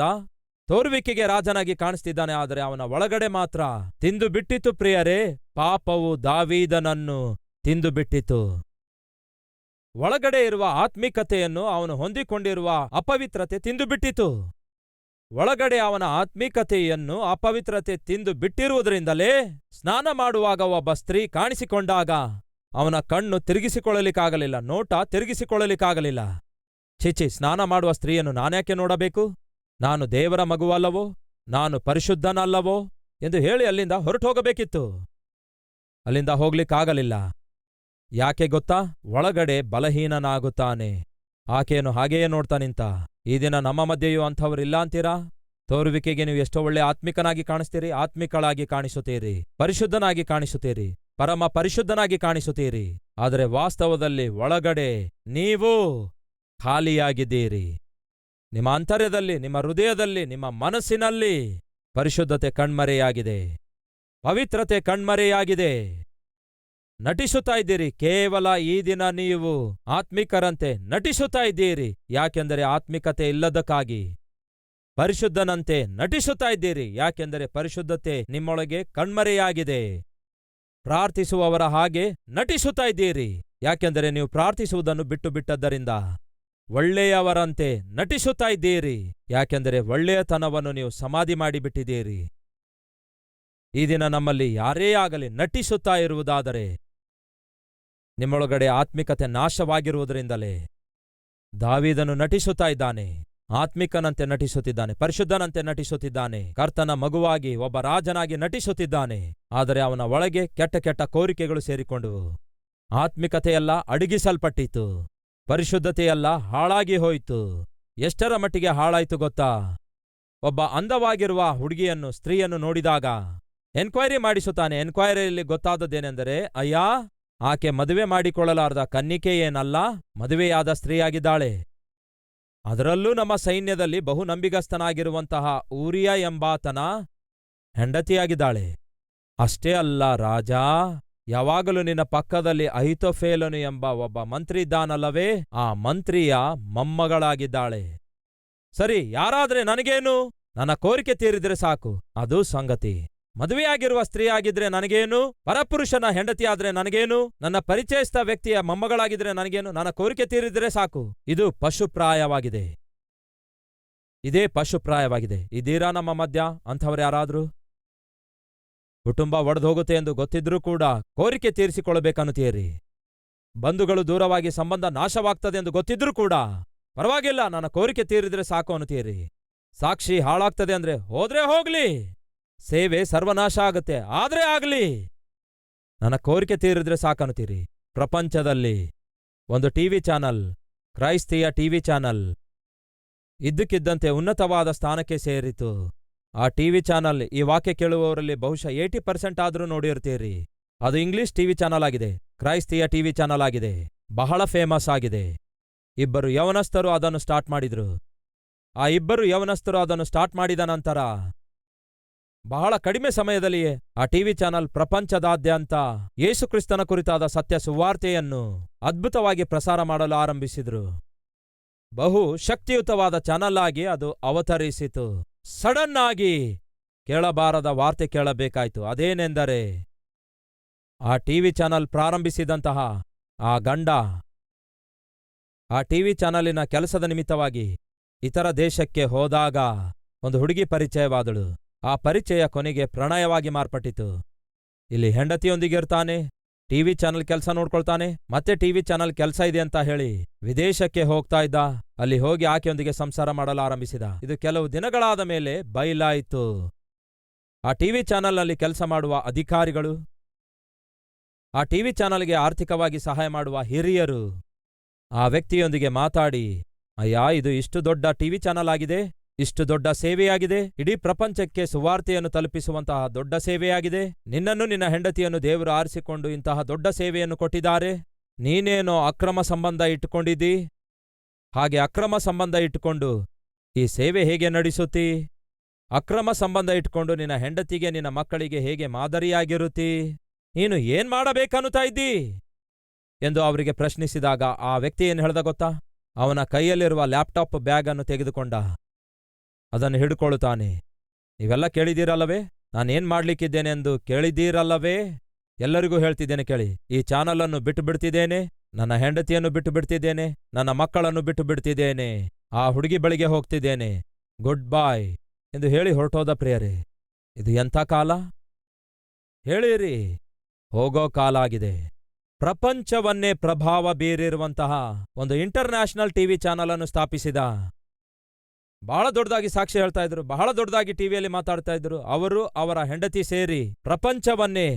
ತೋರುವಿಕೆಗೆ ರಾಜನಾಗಿ ಕಾಣಿಸ್ತಿದ್ದಾನೆ, ಆದರೆ ಅವನ ಒಳಗಡೆ ಮಾತ್ರ ತಿಂದು ಬಿಟ್ಟಿತು. ಪ್ರಿಯರೇ, ಪಾಪವು ದಾವೀದನನ್ನು ತಿಂದು ಬಿಟ್ಟಿತು. ಒಳಗಡೆ ಇರುವ ಆತ್ಮಿಕತೆಯನ್ನು ಅವನು ಹೊಂದಿಕೊಂಡಿರುವ ಅಪವಿತ್ರತೆ ತಿಂದು ಬಿಟ್ಟಿತು. ಒಳಗಡೆ ಅವನ ಆತ್ಮಿಕತೆಯನ್ನು ಅಪವಿತ್ರತೆ ತಿಂದು ಬಿಟ್ಟಿರುವುದರಿಂದಲೇ ಸ್ನಾನ ಮಾಡುವಾಗ ಒಬ್ಬ ಸ್ತ್ರೀ ಕಾಣಿಸಿಕೊಂಡಾಗ ಅವನ ಕಣ್ಣು ತಿರುಗಿಸಿಕೊಳ್ಳಲಿಕ್ಕಾಗಲಿಲ್ಲ, ನೋಟ ತಿರುಗಿಸಿಕೊಳ್ಳಲಿಕ್ಕಾಗಲಿಲ್ಲ. ಛೀಚಿ, ಸ್ನಾನ ಮಾಡುವ ಸ್ತ್ರೀಯನ್ನು ನಾನ್ಯಾಕೆ ನೋಡಬೇಕು? ನಾನು ದೇವರ ಮಗುವಲ್ಲವೋ, ನಾನು ಪರಿಶುದ್ಧನಲ್ಲವೋ ಎಂದು ಹೇಳಿ ಅಲ್ಲಿಂದ ಹೊರಟೋಗಬೇಕಿತ್ತು. ಅಲ್ಲಿಂದ ಹೋಗ್ಲಿಕ್ಕಾಗಲಿಲ್ಲ. ಯಾಕೆ ಗೊತ್ತಾ? ಒಳಗಡೆ ಬಲಹೀನನಾಗುತ್ತಾನೆ. ಆಕೆಯನ್ನು ಹಾಗೆಯೇ ನೋಡ್ತಾ ನಿಂತ. ಈ ದಿನ ನಮ್ಮ ಮಧ್ಯೆಯೂ ಅಂಥವರಿಲ್ಲ ಅಂತೀರಾ? ತೋರುವಿಕೆಗೆ ನೀವು ಎಷ್ಟೋ ಒಳ್ಳೆ ಆತ್ಮಿಕನಾಗಿ ಕಾಣಿಸ್ತೀರಿ, ಆತ್ಮಿಕಳಾಗಿ ಕಾಣಿಸುತ್ತೀರಿ, ಪರಿಶುದ್ಧನಾಗಿ ಕಾಣಿಸುತ್ತೀರಿ, ಪರಮ ಪರಿಶುದ್ಧನಾಗಿ ಕಾಣಿಸುತ್ತೀರಿ. ಆದರೆ ವಾಸ್ತವದಲ್ಲಿ ಒಳಗಡೆ ನೀವು ಖಾಲಿಯಾಗಿದ್ದೀರಿ. ನಿಮ್ಮ ಅಂತರ್ಯದಲ್ಲಿ, ನಿಮ್ಮ ಹೃದಯದಲ್ಲಿ, ನಿಮ್ಮ ಮನಸ್ಸಿನಲ್ಲಿ ಪರಿಶುದ್ಧತೆ ಕಣ್ಮರೆಯಾಗಿದೆ, ಪವಿತ್ರತೆ ಕಣ್ಮರೆಯಾಗಿದೆ. ನಟಿಸುತ್ತಾ ಇದ್ದೀರಿ. ಕೇವಲ ಈ ದಿನ ನೀವು ಆತ್ಮಿಕರಂತೆ ನಟಿಸುತ್ತಾ ಇದ್ದೀರಿ. ಯಾಕೆಂದರೆ ಆತ್ಮಿಕತೆ ಇಲ್ಲದಕ್ಕಾಗಿ. ಪರಿಶುದ್ಧನಂತೆ ನಟಿಸುತ್ತಾ ಇದ್ದೀರಿ, ಯಾಕೆಂದರೆ ಪರಿಶುದ್ಧತೆ ನಿಮ್ಮೊಳಗೆ ಕಣ್ಮರೆಯಾಗಿದೆ. ಪ್ರಾರ್ಥಿಸುವವರ ಹಾಗೆ ನಟಿಸುತ್ತಾ ಇದ್ದೀರಿ, ಯಾಕೆಂದರೆ ನೀವು ಪ್ರಾರ್ಥಿಸುವುದನ್ನು ಬಿಟ್ಟು ಬಿಟ್ಟದ್ದರಿಂದ. ಒಳ್ಳೆಯವರಂತೆ ನಟಿಸುತ್ತಾ ಇದ್ದೀರಿ, ಯಾಕೆಂದರೆ ಒಳ್ಳೆಯತನವನ್ನು ನೀವು ಸಮಾಧಿ ಮಾಡಿಬಿಟ್ಟಿದ್ದೀರಿ. ಈ ದಿನ ನಮ್ಮಲ್ಲಿ ಯಾರೇ ಆಗಲಿ ನಟಿಸುತ್ತಾ ಇರುವುದಾದರೆ ನಿಮ್ಮೊಳಗಡೆ ಆತ್ಮಿಕತೆ ನಾಶವಾಗಿರುವುದರಿಂದಲೇ. ದಾವೀದನು ನಟಿಸುತ್ತಾ ಇದ್ದಾನೆ, ಆತ್ಮಿಕನಂತೆ ನಟಿಸುತ್ತಿದ್ದಾನೆ, ಪರಿಶುದ್ಧನಂತೆ ನಟಿಸುತ್ತಿದ್ದಾನೆ, ಕರ್ತನ ಮಗುವಾಗಿ ಒಬ್ಬ ರಾಜನಾಗಿ ನಟಿಸುತ್ತಿದ್ದಾನೆ. ಆದರೆ ಅವನ ಒಳಗೆ ಕೆಟ್ಟ ಕೆಟ್ಟ ಕೋರಿಕೆಗಳು ಸೇರಿಕೊಂಡವು. ಆತ್ಮಿಕತೆಯೆಲ್ಲ ಅಡಗಿಸಲ್ಪಟ್ಟಿತು, ಪರಿಶುದ್ಧತೆಯೆಲ್ಲ ಹಾಳಾಗಿ ಹೋಯಿತು. ಎಷ್ಟರ ಮಟ್ಟಿಗೆ ಹಾಳಾಯ್ತು ಗೊತ್ತಾ? ಒಬ್ಬ ಅಂದವಾಗಿರುವ ಹುಡುಗಿಯನ್ನು, ಸ್ತ್ರೀಯನ್ನು ನೋಡಿದಾಗ ಎನ್ಕ್ವೈರಿ ಮಾಡಿಸುತ್ತಾನೆ. ಎನ್ಕ್ವೈರಿಯಲ್ಲಿ ಗೊತ್ತಾದದ್ದೇನೆಂದರೆ, ಅಯ್ಯ, ಆಕೆ ಮದುವೆ ಮಾಡಿಕೊಳ್ಳಲಾರದ ಕನ್ನಿಕೆಯೇನಲ್ಲ, ಮದುವೆಯಾದ ಸ್ತ್ರೀಯಾಗಿದ್ದಾಳೆ. ಅದರಲ್ಲೂ ನಮ್ಮ ಸೈನ್ಯದಲ್ಲಿ ಬಹು ನಂಬಿಗಸ್ತನಾಗಿರುವಂತಹ ಊರಿಯ ಎಂಬಾತನ ಹೆಂಡತಿಯಾಗಿದ್ದಾಳೆ. ಅಷ್ಟೇ ಅಲ್ಲ ರಾಜ, ಯಾವಾಗಲೂ ನಿನ್ನ ಪಕ್ಕದಲ್ಲಿ ಅಹಿತೋಫೇಲನು ಎಂಬ ಒಬ್ಬ ಮಂತ್ರಿ ಇದ್ದಾನಲ್ಲವೇ, ಆ ಮಂತ್ರಿಯ ಮೊಮ್ಮಗಳಾಗಿದ್ದಾಳೆ. ಸರಿ, ಯಾರಾದ್ರೆ ನನಗೇನು? ನನ್ನ ಕೋರಿಕೆ ತೀರಿದ್ರೆ ಸಾಕು, ಅದು ಸಂಗತಿ. ಮದುವೆಯಾಗಿರುವ ಸ್ತ್ರೀಯಾಗಿದ್ರೆ ನನಗೇನು? ಪರಪುರುಷನ ಹೆಂಡತಿಯಾದ್ರೆ ನನಗೇನು? ನನ್ನ ಪರಿಚಯಸ್ಥ ವ್ಯಕ್ತಿಯ ಮೊಮ್ಮಗಳಾಗಿದ್ರೆ ನನಗೇನು? ನನ್ನ ಕೋರಿಕೆ ತೀರಿದ್ರೆ ಸಾಕು. ಇದು ಪಶುಪ್ರಾಯವಾಗಿದೆ, ಇದೇ ಪಶುಪ್ರಾಯವಾಗಿದೆ. ಇದೀರಾ ನಮ್ಮ ಮಧ್ಯ ಅಂಥವ್ರ್ಯಾರಾದ್ರೂ? ಕುಟುಂಬ ಒಡೆದೋಗುತ್ತೆ ಎಂದು ಗೊತ್ತಿದ್ರೂ ಕೂಡ ಕೋರಿಕೆ ತೀರಿಸಿಕೊಳ್ಳಬೇಕನ್ನುತ್ತೀರಿ. ಬಂಧುಗಳು ದೂರವಾಗಿ ಸಂಬಂಧ ನಾಶವಾಗ್ತದೆ ಎಂದು ಗೊತ್ತಿದ್ರೂ ಕೂಡ ಪರವಾಗಿಲ್ಲ, ನನ್ನ ಕೋರಿಕೆ ತೀರಿದ್ರೆ ಸಾಕು ಅನ್ನುತ್ತೀರಿ. ಸಾಕ್ಷಿ ಹಾಳಾಗ್ತದೆ ಅಂದ್ರೆ ಹೋದ್ರೆ ಹೋಗ್ಲಿ, ಸೇವೆ ಸರ್ವನಾಶ ಆಗತ್ತೆ ಆದ್ರೆ ಆಗ್ಲಿ, ನನ್ನ ಕೋರಿಕೆ ತೀರಿದ್ರೆ ಸಾಕನ್ನುತ್ತೀರಿ. ಪ್ರಪಂಚದಲ್ಲಿ ಒಂದು ಟಿವಿ ಚಾನಲ್ ಕ್ರೈಸ್ತಿಯ ಟಿವಿ ಚಾನಲ್ ಇದ್ದಕ್ಕಿದ್ದಂತೆ ಉನ್ನತವಾದ ಸ್ಥಾನಕ್ಕೆ ಸೇರಿತು. ಆ ಟಿವಿ ಚಾನಲ್ ಈ ವಾಕ್ಯ ಕೇಳುವವರಲ್ಲಿ ಬಹುಶಃ 80% ಆದರೂ ನೋಡಿರ್ತೀರಿ. ಅದು ಇಂಗ್ಲಿಷ್ ಟಿವಿ ಚಾನಲ್ ಆಗಿದೆ, ಕ್ರೈಸ್ತಿಯ ಟಿವಿ ಚಾನಲ್ ಆಗಿದೆ, ಬಹಳ ಫೇಮಸ್ ಆಗಿದೆ. ಇಬ್ಬರು ಯೌವನಸ್ಥರು ಅದನ್ನು ಸ್ಟಾರ್ಟ್ ಮಾಡಿದ್ರು. ಆ ಇಬ್ಬರು ಯೌವನಸ್ಥರು ಅದನ್ನು ಸ್ಟಾರ್ಟ್ ಮಾಡಿದ ನಂತರ ಬಹಳ ಕಡಿಮೆ ಸಮಯದಲ್ಲಿಯೇ ಆ ಟಿವಿ ಚಾನಲ್ ಪ್ರಪಂಚದಾದ್ಯಂತ ಯೇಸುಕ್ರಿಸ್ತನ ಕುರಿತಾದ ಸತ್ಯ ಸುವಾರ್ತೆಯನ್ನು ಅದ್ಭುತವಾಗಿ ಪ್ರಸಾರ ಮಾಡಲು ಆರಂಭಿಸಿದ್ರು. ಬಹು ಶಕ್ತಿಯುತವಾದ ಚಾನಲ್ ಆಗಿ ಅದು ಅವತರಿಸಿತು. ಸಡನ್ ಆಗಿ ಕೇಳಬಾರದ ವಾರ್ತೆ ಕೇಳಬೇಕಾಯ್ತು. ಅದೇನೆಂದರೆ, ಆ ಟಿವಿ ಚಾನಲ್ ಪ್ರಾರಂಭಿಸಿದಂತಹ ಆ ಗಂಡ ಆ ಟಿವಿ ಚಾನಲಿನ ಕೆಲಸದ ನಿಮಿತ್ತವಾಗಿ ಇತರ ದೇಶಕ್ಕೆ ಹೋದಾಗ ಒಂದು ಹುಡುಗಿ ಪರಿಚಯವಾದಳು. ಆ ಪರಿಚಯ ಕೊನೆಗೆ ಪ್ರಣಯವಾಗಿ ಮಾರ್ಪಟ್ಟಿತು. ಇಲ್ಲಿ ಹೆಂಡತಿಯೊಂದಿಗಿರ್ತಾನೆ, ಟಿವಿ ಚಾನಲ್ ಕೆಲಸ ನೋಡ್ಕೊಳ್ತಾನೆ, ಮತ್ತೆ ಟಿವಿ ಚಾನಲ್ ಕೆಲಸ ಇದೆ ಅಂತ ಹೇಳಿ ವಿದೇಶಕ್ಕೆ ಹೋಗ್ತಾ ಇದ್ದ. ಅಲ್ಲಿ ಹೋಗಿ ಆಕೆಯೊಂದಿಗೆ ಸಂಸಾರ ಮಾಡಲು ಆರಂಭಿಸಿದ. ಇದು ಕೆಲವು ದಿನಗಳಾದ ಮೇಲೆ ಬಯಲಾಯಿತು. ಆ ಟಿವಿ ಚಾನಲ್ನಲ್ಲಿ ಕೆಲಸ ಮಾಡುವ ಅಧಿಕಾರಿಗಳು, ಆ ಟಿವಿ ಚಾನಲ್ಗೆ ಆರ್ಥಿಕವಾಗಿ ಸಹಾಯ ಮಾಡುವ ಹಿರಿಯರು ಆ ವ್ಯಕ್ತಿಯೊಂದಿಗೆ ಮಾತಾಡಿ, ಅಯ್ಯ, ಇದು ಇಷ್ಟು ದೊಡ್ಡ ಟಿವಿ ಚಾನಲ್ ಆಗಿದೆ, ಇಷ್ಟು ದೊಡ್ಡ ಸೇವೆಯಾಗಿದೆ, ಇಡೀ ಪ್ರಪಂಚಕ್ಕೆ ಸುವಾರ್ತೆಯನ್ನು ತಲುಪಿಸುವಂತಹ ದೊಡ್ಡ ಸೇವೆಯಾಗಿದೆ. ನಿನ್ನನ್ನು ನಿನ್ನ ಹೆಂಡತಿಯನ್ನು ದೇವರು ಆರಿಸಿಕೊಂಡು ಇಂತಹ ದೊಡ್ಡ ಸೇವೆಯನ್ನು ಕೊಟ್ಟಿದ್ದಾರೆ. ನೀನೇನೋ ಅಕ್ರಮ ಸಂಬಂಧ ಇಟ್ಟುಕೊಂಡಿದ್ದೀ. ಹಾಗೆ ಅಕ್ರಮ ಸಂಬಂಧ ಇಟ್ಟುಕೊಂಡು ಈ ಸೇವೆ ಹೇಗೆ ನಡೆಸುತ್ತೀ? ಅಕ್ರಮ ಸಂಬಂಧ ಇಟ್ಕೊಂಡು ನಿನ್ನ ಹೆಂಡತಿಗೆ ನಿನ್ನ ಮಕ್ಕಳಿಗೆ ಹೇಗೆ ಮಾದರಿಯಾಗಿರುತ್ತೀ? ನೀನು ಏನ್ ಮಾಡಬೇಕನ್ನುತ್ತಾ ಇದ್ದೀ ಎಂದು ಅವರಿಗೆ ಪ್ರಶ್ನಿಸಿದಾಗ ಆ ವ್ಯಕ್ತಿ ಏನು ಹೇಳ್ದ ಗೊತ್ತಾ? ಅವನ ಕೈಯಲ್ಲಿರುವ ಲ್ಯಾಪ್ಟಾಪ್ ಬ್ಯಾಗ್ ಅನ್ನು ತೆಗೆದುಕೊಂಡ, ಅದನ್ನು ಹಿಡ್ಕೊಳ್ಳುತ್ತಾನೆ. ನೀವೆಲ್ಲ ಕೇಳಿದ್ದೀರಲ್ಲವೇ? ನಾನೇನ್ ಮಾಡ್ಲಿಕ್ಕಿದ್ದೇನೆಂದು ಕೇಳಿದ್ದೀರಲ್ಲವೇ? ಎಲ್ಲರಿಗೂ ಹೇಳ್ತಿದ್ದೇನೆ ಕೇಳಿ. ಈ ಚಾನಲನ್ನು ಬಿಟ್ಟು ಬಿಡ್ತಿದ್ದೇನೆ, ನನ್ನ ಹೆಂಡತಿಯನ್ನು ಬಿಟ್ಟು ಬಿಡ್ತಿದ್ದೇನೆ, ನನ್ನ ಮಕ್ಕಳನ್ನು ಬಿಟ್ಟು ಬಿಡ್ತಿದ್ದೇನೆ, ಆ ಹುಡುಗಿ ಬಳಿಗೆ ಹೋಗ್ತಿದ್ದೇನೆ, ಗುಡ್ ಬಾಯ್ ಎಂದು ಹೇಳಿ ಹೊರಟೋದ ಪ್ರಿಯರೇ. ಇದು ಎಂಥ ಕಾಲ ಹೇಳಿರಿ? ಹೋಗೋ ಕಾಲ ಆಗಿದೆ. ಪ್ರಪಂಚವನ್ನೇ ಪ್ರಭಾವ ಬೀರಿರುವಂತಹ ಒಂದು ಇಂಟರ್ನ್ಯಾಷನಲ್ ಟಿವಿ ಚಾನಲ್ ಅನ್ನು ಸ್ಥಾಪಿಸಿದ. ಬಹಳ ದೊಡ್ಡದಾಗಿ ಸಾಕ್ಷಿ ಹೇಳ್ತಾ ಇದ್ರು, ಬಹಳ ದೊಡ್ಡದಾಗಿ ಟಿವಿಯಲ್ಲಿ ಮಾತಾಡ್ತಾ ಇದ್ರು. ಅವರು ಅವರ ಹೆಂಡತಿ ಸೇರಿ ಪ್ರಪಂಚವನ್ನೇ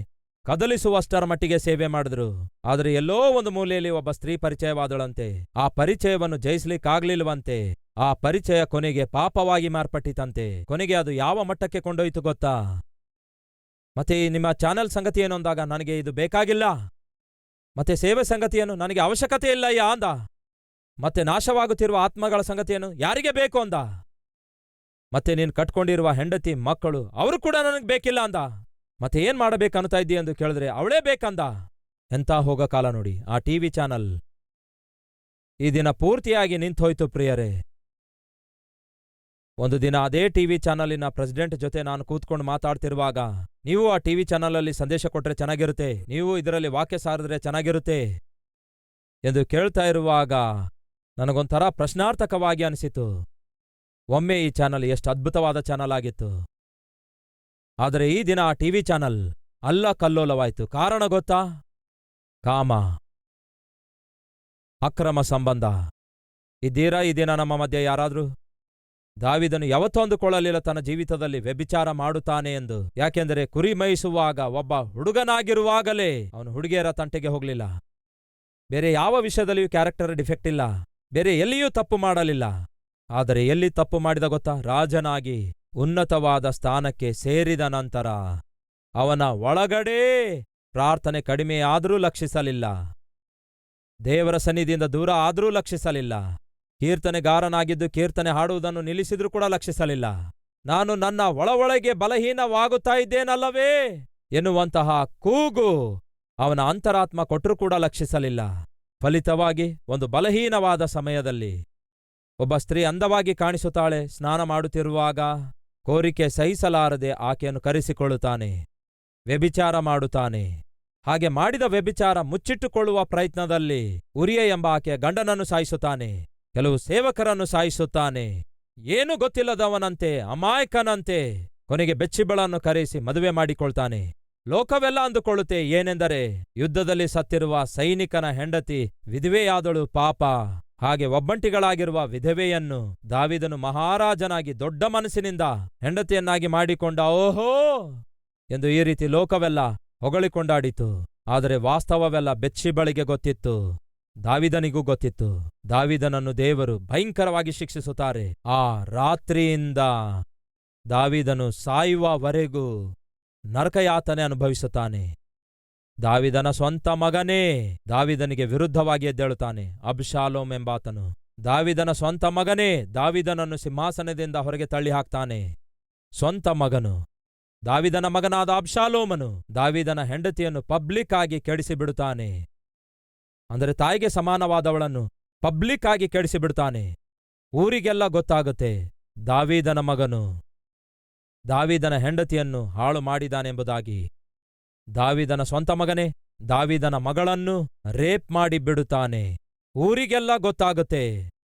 ಕದಲಿಸುವಷ್ಟರ ಮಟ್ಟಿಗೆ ಸೇವೆ ಮಾಡಿದ್ರು. ಆದರೆ ಎಲ್ಲೋ ಒಂದು ಮೂಲೆಯಲ್ಲಿ ಒಬ್ಬ ಸ್ತ್ರೀ ಪರಿಚಯವಾದಳಂತೆ. ಆ ಪರಿಚಯವನ್ನು ಜಯಿಸ್ಲಿಕ್ಕಾಗ್ಲಿಲ್ವಂತೆ. ಆ ಪರಿಚಯ ಕೊನೆಗೆ ಪಾಪವಾಗಿ ಮಾರ್ಪಟ್ಟಿತಂತೆ. ಕೊನೆಗೆ ಅದು ಯಾವ ಮಟ್ಟಕ್ಕೆ ಕೊಂಡೊಯ್ತು ಗೊತ್ತಾ? ಮತ್ತೆ ನಿಮ್ಮ ಚಾನೆಲ್ ಸಂಗತಿ ಏನು ಅಂದಾಗ, ನನಗೆ ಇದು ಬೇಕಾಗಿಲ್ಲ, ಮತ್ತೆ ಸೇವೆ ಸಂಗತಿಯನ್ನು ನನಗೆ ಅವಶ್ಯಕತೆ ಇಲ್ಲ ಅಂದ. ಮತ್ತೆ ನಾಶವಾಗುತ್ತಿರುವ ಆತ್ಮಗಳ ಸಂಗತಿಯನ್ನು ಯಾರಿಗೆ ಬೇಕು ಅಂದ. ಮತ್ತೆ ನೀನು ಕಟ್ಕೊಂಡಿರುವ ಹೆಂಡತಿ ಮಕ್ಕಳು ಅವರು ಕೂಡ ನನಗೆ ಬೇಕಿಲ್ಲ ಅಂದ. ಮತ್ತೆ ಏನ್ ಮಾಡಬೇಕನ್ನುತ್ತಾ ಇದ್ದೀ ಎಂದು ಕೇಳಿದ್ರೆ ಅವಳೇ ಬೇಕಂದ. ಎಂತ ಹೋಗೋ ಕಾಲ ನೋಡಿ. ಆ ಟಿವಿ ಚಾನಲ್ ಈ ದಿನ ಪೂರ್ತಿಯಾಗಿ ನಿಂತೋಯ್ತು ಪ್ರಿಯರೇ. ಒಂದು ದಿನ ಅದೇ ಟಿವಿ ಚಾನಲಿನ ಪ್ರೆಸಿಡೆಂಟ್ ಜೊತೆ ನಾನು ಕೂತ್ಕೊಂಡು ಮಾತಾಡ್ತಿರುವಾಗ, ನೀವು ಆ ಟಿವಿ ಚಾನಲಲ್ಲಿ ಸಂದೇಶ ಕೊಟ್ರೆ ಚೆನ್ನಾಗಿರುತ್ತೆ, ನೀವು ಇದರಲ್ಲಿ ವಾಕ್ಯ ಸಾರಿದ್ರೆ ಚೆನ್ನಾಗಿರುತ್ತೆ ಎಂದು ಕೇಳ್ತಾ ಇರುವಾಗ ನನಗೊಂಥರ ಪ್ರಶ್ನಾರ್ಥಕವಾಗಿ ಅನಿಸಿತು. ಒಮ್ಮೆ ಈ ಚಾನಲ್ ಎಷ್ಟು ಅದ್ಭುತವಾದ ಚಾನಲ್ ಆಗಿತ್ತು. ಆದರೆ ಈ ದಿನ ಆ ಟಿವಿ ಚಾನಲ್ ಅಲ್ಲ ಕಲ್ಲೋಲವಾಯಿತು. ಕಾರಣ ಗೊತ್ತಾ? ಕಾಮ, ಅಕ್ರಮ ಸಂಬಂಧ. ಇದ್ದೀರಾ ಈ ದಿನ ನಮ್ಮ ಮಧ್ಯೆ ಯಾರಾದ್ರೂ? ದಾವೀದನು ಯಾವತ್ತೂ ಅಂದುಕೊಳ್ಳಲಿಲ್ಲ ತನ್ನ ಜೀವಿತದಲ್ಲಿ ವ್ಯಭಿಚಾರ ಮಾಡುತ್ತಾನೆ ಎಂದು. ಯಾಕೆಂದರೆ ಕುರಿ ಮೇಯಿಸುವಾಗ ಒಬ್ಬ ಹುಡುಗನಾಗಿರುವಾಗಲೇ ಅವನು ಹುಡುಗಿಯರ ತಂಟೆಗೆ ಹೋಗಲಿಲ್ಲ. ಬೇರೆ ಯಾವ ವಿಷಯದಲ್ಲಿಯೂ ಕ್ಯಾರೆಕ್ಟರ್ ಡಿಫೆಕ್ಟ್ ಇಲ್ಲ, ಬೇರೆ ಎಲ್ಲಿಯೂ ತಪ್ಪು ಮಾಡಲಿಲ್ಲ. ಆದರೆ ಎಲ್ಲಿ ತಪ್ಪು ಮಾಡಿದ ಗೊತ್ತಾ? ರಾಜನಾಗಿ ಉನ್ನತವಾದ ಸ್ಥಾನಕ್ಕೆ ಸೇರಿದ ನಂತರ ಅವನ ಒಳಗಡೆ ಪ್ರಾರ್ಥನೆ ಕಡಿಮೆಯಾದರೂ ಲಕ್ಷಿಸಲಿಲ್ಲ, ದೇವರ ಸನ್ನಿಧಿಯಿಂದ ದೂರ ಆದರೂ ಲಕ್ಷಿಸಲಿಲ್ಲ, ಕೀರ್ತನೆಗಾರನಾಗಿದ್ದು ಕೀರ್ತನೆ ಹಾಡುವುದನ್ನು ನಿಲ್ಲಿಸಿದ್ರೂ ಕೂಡ ಲಕ್ಷಿಸಲಿಲ್ಲ. ನಾನು ನನ್ನ ಒಳಗೆ ಬಲಹೀನವಾಗುತ್ತಾ ಇದ್ದೇನಲ್ಲವೇ ಎನ್ನುವಂತಹ ಕೂಗು ಅವನ ಅಂತರಾತ್ಮ ಕೊಟ್ಟರೂ ಕೂಡ ಲಕ್ಷಿಸಲಿಲ್ಲ. ಫಲಿತವಾಗಿ ಒಂದು ಬಲಹೀನವಾದ ಸಮಯದಲ್ಲಿ ಒಬ್ಬ ಸ್ತ್ರೀ ಅಂದವಾಗಿ ಕಾಣಿಸುತ್ತಾಳೆ. ಸ್ನಾನ ಮಾಡುತ್ತಿರುವಾಗ ಕೋರಿಕೆ ಸಹಿಸಲಾರದೆ ಆಕೆಯನ್ನು ಕರೆಸಿಕೊಳ್ಳುತ್ತಾನೆ, ವ್ಯಭಿಚಾರ ಮಾಡುತ್ತಾನೆ. ಹಾಗೆ ಮಾಡಿದ ವ್ಯಭಿಚಾರ ಮುಚ್ಚಿಟ್ಟುಕೊಳ್ಳುವ ಪ್ರಯತ್ನದಲ್ಲಿ ಉರಿಯ ಎಂಬ ಆಕೆಯ ಗಂಡನನ್ನು ಸಾಯಿಸುತ್ತಾನೆ, ಕೆಲವು ಸೇವಕರನ್ನು ಸಾಯಿಸುತ್ತಾನೆ. ಏನೂ ಗೊತ್ತಿಲ್ಲದವನಂತೆ, ಅಮಾಯಕನಂತೆ ಕೊನೆಗೆ ಬೆಚ್ಚಿಬಳನ್ನು ಕರೆಸಿ ಮದುವೆ ಮಾಡಿಕೊಳ್ತಾನೆ. ಲೋಕವೆಲ್ಲ ಅಂದುಕೊಳ್ಳುತ್ತೆ ಏನೆಂದರೆ ಯುದ್ಧದಲ್ಲಿ ಸತ್ತಿರುವ ಸೈನಿಕನ ಹೆಂಡತಿ ವಿಧವೆಯಾದಳು ಪಾಪ. ಹಾಗೆ ಒಬ್ಬಂಟಿಗಳಾಗಿರುವ ವಿಧವೆಯನ್ನು ದಾವೀದನು ಮಹಾರಾಜನಾಗಿ ದೊಡ್ಡ ಮನಸ್ಸಿನಿಂದ ಹೆಂಡತಿಯನ್ನಾಗಿ ಮಾಡಿಕೊಂಡ. ಓಹೋ ಎಂದು ಈ ರೀತಿ ಲೋಕವೆಲ್ಲ ಹೊಗಳಿಕೊಂಡಾಡಿತು. ಆದರೆ ವಾಸ್ತವವೆಲ್ಲ ಬೆಚ್ಚಿಬಳಿಗೆ ಗೊತ್ತಿತ್ತು. ದಾವೀದನಿಗೂ ಗೊತ್ತಿತ್ತು, ದಾವೀದನನ್ನು ದೇವರು ಭಯಂಕರವಾಗಿ ಶಿಕ್ಷಿಸುತ್ತಾರೆ. ಆ ರಾತ್ರಿಯಿಂದ ದಾವೀದನು ಸಾಯುವವರೆಗೂ ನರಕಯಾತನೆ ಅನುಭವಿಸುತ್ತಾನೆ. ದಾವೀದನ ಸ್ವಂತ ಮಗನೇ ದಾವೀದನಿಗೆ ವಿರುದ್ಧವಾಗಿ ಎದ್ದೇಳುತ್ತಾನೆ. ಅಬ್ಷಾಲೋಮ್ ಎಂಬಾತನು ದಾವೀದನ ಸ್ವಂತ ಮಗನೇ ದಾವೀದನನ್ನು ಸಿಂಹಾಸನದಿಂದ ಹೊರಗೆ ತಳ್ಳಿ ಹಾಕ್ತಾನೆ. ಸ್ವಂತ ಮಗನು, ದಾವೀದನ ಮಗನಾದ ಅಬ್ಷಾಲೋಮನು ದಾವೀದನ ಹೆಂಡತಿಯನ್ನು ಪಬ್ಲಿಕ್ ಆಗಿ ಕೆಡಿಸಿಬಿಡುತ್ತಾನೆ. ಅಂದರೆ ತಾಯಿಗೆ ಸಮಾನವಾದವಳನ್ನು ಪಬ್ಲಿಕ್ ಆಗಿ ಕೆಡಿಸಿಬಿಡುತ್ತಾನೆ. ಊರಿಗೆಲ್ಲ ಗೊತ್ತಾಗುತ್ತೆ ದಾವೀದನ ಮಗನು ದಾವೀದನ ಹೆಂಡತಿಯನ್ನು ಹಾಳು ಮಾಡಿದಾನೆಂಬುದಾಗಿ. ದಾವೀದನ ಸ್ವಂತ ಮಗನೇ ದಾವೀದನ ಮಗಳನ್ನು ರೇಪ್ ಮಾಡಿ ಬಿಡುತ್ತಾನೆ. ಊರಿಗೆಲ್ಲ ಗೊತ್ತಾಗುತ್ತೆ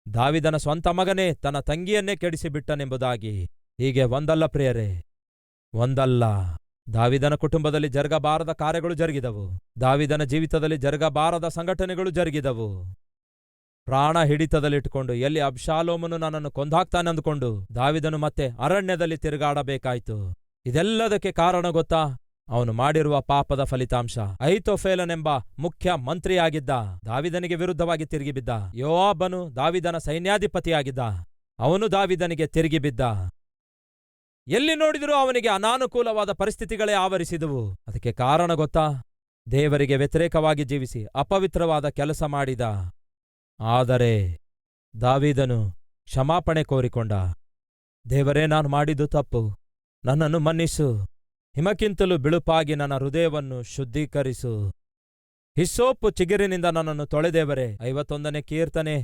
ದಾವೀದನ ಸ್ವಂತ ಮಗನೇ ತನ್ನ ತಂಗಿಯನ್ನೇ ಕೆಡಿಸಿಬಿಟ್ಟನೆಂಬುದಾಗಿ. ಹೀಗೆ ಒಂದಲ್ಲ ಪ್ರಿಯರೇ, ಒಂದಲ್ಲ, ದಾವೀದನ ಕುಟುಂಬದಲ್ಲಿ ಜರುಗಬಾರದ ಕಾರ್ಯಗಳು ಜರುಗಿದವು. ದಾವೀದನ ಜೀವಿತದಲ್ಲಿ ಜರುಗಬಾರದ ಸಂಘಟನೆಗಳು ಜರುಗಿದವು. ಪ್ರಾಣ ಹಿಡಿತದಲ್ಲಿಟ್ಟುಕೊಂಡು ಎಲ್ಲಿ ಅಬ್ಷಾಲೋಮನು ನನ್ನನ್ನು ಕೊಂದಾಕ್ತಾನೆ ಅಂದುಕೊಂಡು ದಾವೀದನು ಮತ್ತೆ ಅರಣ್ಯದಲ್ಲಿ ತಿರುಗಾಡಬೇಕಾಯಿತು. ಇದೆಲ್ಲದಕ್ಕೆ ಕಾರಣ ಗೊತ್ತಾ? ಅವನು ಮಾಡಿರುವ ಪಾಪದ ಫಲಿತಾಂಶ. ಅಹಿತೋಫೆಲನೆಂಬ ಮುಖ್ಯ ಮಂತ್ರಿಯಾಗಿದ್ದ ದಾವೀದನಿಗೆ ವಿರುದ್ಧವಾಗಿ ತಿರುಗಿಬಿದ್ದ. ಯೋವಾಬನು ದಾವೀದನ ಸೈನ್ಯಾಧಿಪತಿಯಾಗಿದ್ದ, ಅವನು ದಾವೀದನಿಗೆ ತಿರುಗಿಬಿದ್ದ. ಎಲ್ಲಿ ನೋಡಿದರೂ ಅವನಿಗೆ ಅನಾನುಕೂಲವಾದ ಪರಿಸ್ಥಿತಿಗಳೇ ಆವರಿಸಿದವು. ಅದಕ್ಕೆ ಕಾರಣ ಗೊತ್ತಾ? ದೇವರಿಗೆ ವ್ಯತಿರೇಕವಾಗಿ ಜೀವಿಸಿ ಅಪವಿತ್ರವಾದ ಕೆಲಸ ಮಾಡಿದ. ಆದರೆ ದಾವೀದನು ಕ್ಷಮಾಪಣೆ ಕೋರಿಕೊಂಡ. ದೇವರೇ, ನಾನು ಮಾಡಿದ್ದು ತಪ್ಪು, ನನ್ನನ್ನು ಮನ್ನಿಸು. ಹಿಮಕ್ಕಿಂತಲೂ ಬಿಳುಪಾಗಿ ನನ್ನ ಹೃದಯವನ್ನು ಶುದ್ಧೀಕರಿಸು. ಹಿಸ್ಸೋಪು ಚಿಗುರಿನಿಂದ ನನ್ನನ್ನು ತೊಳೆದೇವರೇ. 51ನೇ ಕೀರ್ತನೆ.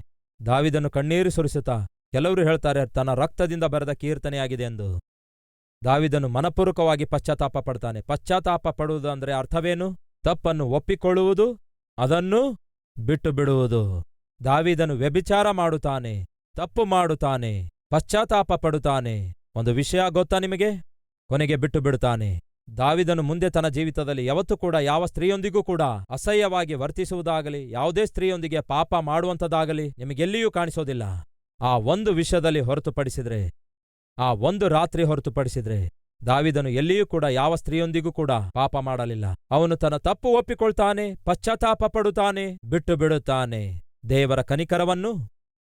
ದಾವೀದನು ಕಣ್ಣೀರು ಸುರಿಸುತ್ತಾ, ಕೆಲವರು ಹೇಳ್ತಾರೆ ತನ್ನ ರಕ್ತದಿಂದ ಬರೆದ ಕೀರ್ತನೆಯಾಗಿದೆ ಎಂದು. ದಾವೀದನು ಮನಪೂರ್ವಕವಾಗಿ ಪಶ್ಚಾತ್ತಾಪ ಪಡ್ತಾನೆ. ಪಶ್ಚಾತ್ತಾಪ ಪಡುವುದು ಅಂದರೆ ಅರ್ಥವೇನು? ತಪ್ಪನ್ನು ಒಪ್ಪಿಕೊಳ್ಳುವುದು, ಅದನ್ನು ಬಿಟ್ಟು ಬಿಡುವುದು. ದಾವೀದನು ವ್ಯಭಿಚಾರ ಮಾಡುತ್ತಾನೆ, ತಪ್ಪು ಮಾಡುತ್ತಾನೆ, ಪಶ್ಚಾತ್ತಾಪ ಪಡುತ್ತಾನೆ. ಒಂದು ವಿಷಯ ಗೊತ್ತಾ ನಿಮಗೆ? ಕೊನೆಗೆ ಬಿಟ್ಟು ಬಿಡುತ್ತಾನೆ. ದಾವೀದನು ಮುಂದೆ ತನ್ನ ಜೀವಿತದಲ್ಲಿ ಯಾವತ್ತೂ ಕೂಡ ಯಾವ ಸ್ತ್ರೀಯೊಂದಿಗೂ ಕೂಡ ಅಸಹ್ಯವಾಗಿ ವರ್ತಿಸುವುದಾಗಲಿ, ಯಾವುದೇ ಸ್ತ್ರೀಯೊಂದಿಗೆ ಪಾಪ ಮಾಡುವಂಥದ್ದಾಗಲಿ ನಿಮಗೆಲ್ಲಿಯೂ ಕಾಣಿಸೋದಿಲ್ಲ. ಆ ಒಂದು ವಿಷಯದಲ್ಲಿ ಹೊರತುಪಡಿಸಿದ್ರೆ, ಆ ಒಂದು ರಾತ್ರಿ ಹೊರತುಪಡಿಸಿದ್ರೆ ದಾವೀದನು ಎಲ್ಲಿಯೂ ಕೂಡ ಯಾವ ಸ್ತ್ರೀಯೊಂದಿಗೂ ಕೂಡ ಪಾಪ ಮಾಡಲಿಲ್ಲ. ಅವನು ತನ್ನ ತಪ್ಪು ಒಪ್ಪಿಕೊಳ್ತಾನೆ, ಪಶ್ಚಾತ್ತಾಪ ಪಡುತ್ತಾನೆ, ಬಿಟ್ಟು ಬಿಡುತ್ತಾನೆ, ದೇವರ ಕನಿಕರವನ್ನು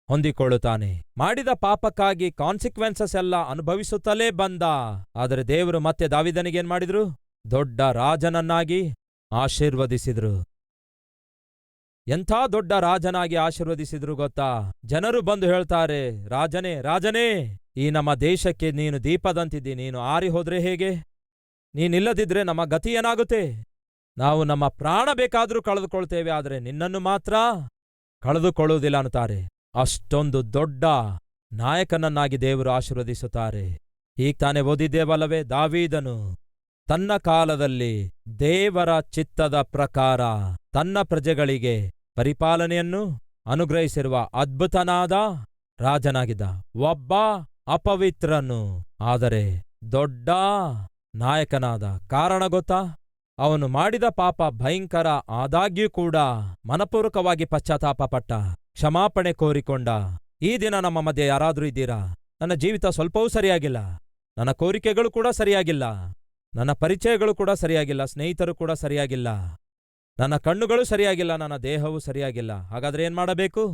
ಹೊಂದಿಕೊಳ್ಳುತ್ತಾನೆ. ಮಾಡಿದ ಪಾಪಕ್ಕಾಗಿ ಕಾನ್ಸಿಕ್ವೆನ್ಸಸ್ ಎಲ್ಲ ಅನುಭವಿಸುತ್ತಲೇ ಬಂದ. ಆದರೆ ದೇವರು ಮತ್ತೆ ದಾವೀದನಿಗೇನ್ ಮಾಡಿದ್ರು? ದೊಡ್ಡ ರಾಜನನ್ನಾಗಿ ಆಶೀರ್ವದಿಸಿದ್ರು. ಎಂಥ ದೊಡ್ಡ ರಾಜನಾಗಿ ಆಶೀರ್ವದಿಸಿದ್ರು ಗೊತ್ತಾ? ಜನರು ಬಂದು ಹೇಳ್ತಾರೆ, ರಾಜನೇ, ರಾಜನೇ, ಈ ನಮ್ಮ ದೇಶಕ್ಕೆ ನೀನು ದೀಪದಂತಿದ್ದಿ, ನೀನು ಆರಿ ಹೋದ್ರೆ ಹೇಗೆ? ನೀನಿಲ್ಲದಿದ್ರೆ ನಮ್ಮ ಗತಿ ಏನಾಗುತ್ತೆ? ನಾವು ನಮ್ಮ ಪ್ರಾಣ ಬೇಕಾದ್ರೂ ಕಳೆದುಕೊಳ್ತೇವೆ, ಆದರೆ ನಿನ್ನನ್ನು ಮಾತ್ರ ಕಳೆದುಕೊಳ್ಳುವುದಿಲ್ಲ ಅನ್ನುತ್ತಾರೆ. ಅಷ್ಟೊಂದು ದೊಡ್ಡ ನಾಯಕನನ್ನಾಗಿ ದೇವರು ಆಶೀರ್ವದಿಸುತ್ತಾರೆ. ಈಗ ತಾನೇ ಓದಿದ್ದೇವಲ್ಲವೇ, ದಾವೀದನು ತನ್ನ ಕಾಲದಲ್ಲಿ ದೇವರ ಚಿತ್ತದ ಪ್ರಕಾರ ತನ್ನ ಪ್ರಜೆಗಳಿಗೆ ಪರಿಪಾಲನೆಯನ್ನು ಅನುಗ್ರಹಿಸಿರುವ ಅದ್ಭುತನಾದ ರಾಜನಾಗಿದ್ದ. ಒಬ್ಬ ಅಪವಿತ್ರನು, ಆದರೆ ದೊಡ್ಡ ನಾಯಕನಾದ. ಕಾರಣ ಗೊತ್ತಾ? ಅವನು ಮಾಡಿದ ಪಾಪ ಭಯಂಕರ ಆದಾಗ್ಯೂ ಕೂಡ ಮನಪೂರ್ವಕವಾಗಿ ಪಶ್ಚಾತ್ತಾಪ ಪಟ್ಟ, ಕ್ಷಮಾಪಣೆ ಕೋರಿಕೊಂಡ. ಈ ದಿನ ನಮ್ಮ ಮಧ್ಯೆ ಯಾರಾದ್ರೂ ಇದ್ದೀರಾ? ನನ್ನ ಜೀವಿತ ಸ್ವಲ್ಪವೂ ಸರಿಯಾಗಿಲ್ಲ, ನನ್ನ ಕೋರಿಕೆಗಳು ಕೂಡ ಸರಿಯಾಗಿಲ್ಲ, ನನ್ನ ಪರಿಚಯಗಳು ಕೂಡ ಸರಿಯಾಗಿಲ್ಲ, ಸ್ನೇಹಿತರು ಕೂಡ ಸರಿಯಾಗಿಲ್ಲ, ನನ್ನ ಕಣ್ಣುಗಳು ಸರಿಯಾಗಿಲ್ಲ, ನನ್ನ ದೇಹವೂ ಸರಿಯಾಗಿಲ್ಲ. ಹಾಗಾದ್ರೆ ಏನ್ ಮಾಡಬೇಕು?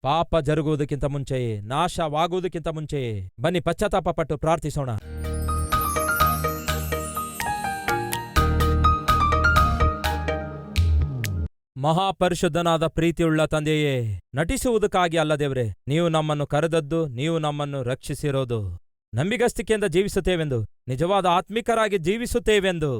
ಪಾಪ ಜರುಗುವುದಕ್ಕಿಂತ ಮುಂಚೆಯೇ, ನಾಶವಾಗುವುದಕ್ಕಿಂತ ಮುಂಚೆಯೇ ಬನ್ನಿ ಪಶ್ಚಾತ್ತಾಪ ಪಟ್ಟು ಪ್ರಾರ್ಥಿಸೋಣ. ಮಹಾಪರಿಶುದ್ಧನಾದ ಪ್ರೀತಿಯುಳ್ಳ ತಂದೆಯೇ, ನಟಿಸುವುದಕ್ಕಾಗಿ ಅಲ್ಲ ದೇವ್ರೆ, ನೀವು ನಮ್ಮನ್ನು ಕರೆದದ್ದು, ನೀವು ನಮ್ಮನ್ನು ರಕ್ಷಿಸಿರೋದು, ನಂಬಿಗಸ್ತಿಕೆಯಿಂದ ಜೀವಿಸುತ್ತೇವೆಂದು, ನಿಜವಾದ ಆತ್ಮಿಕರಾಗಿ ಜೀವಿಸುತ್ತೇವೆಂದು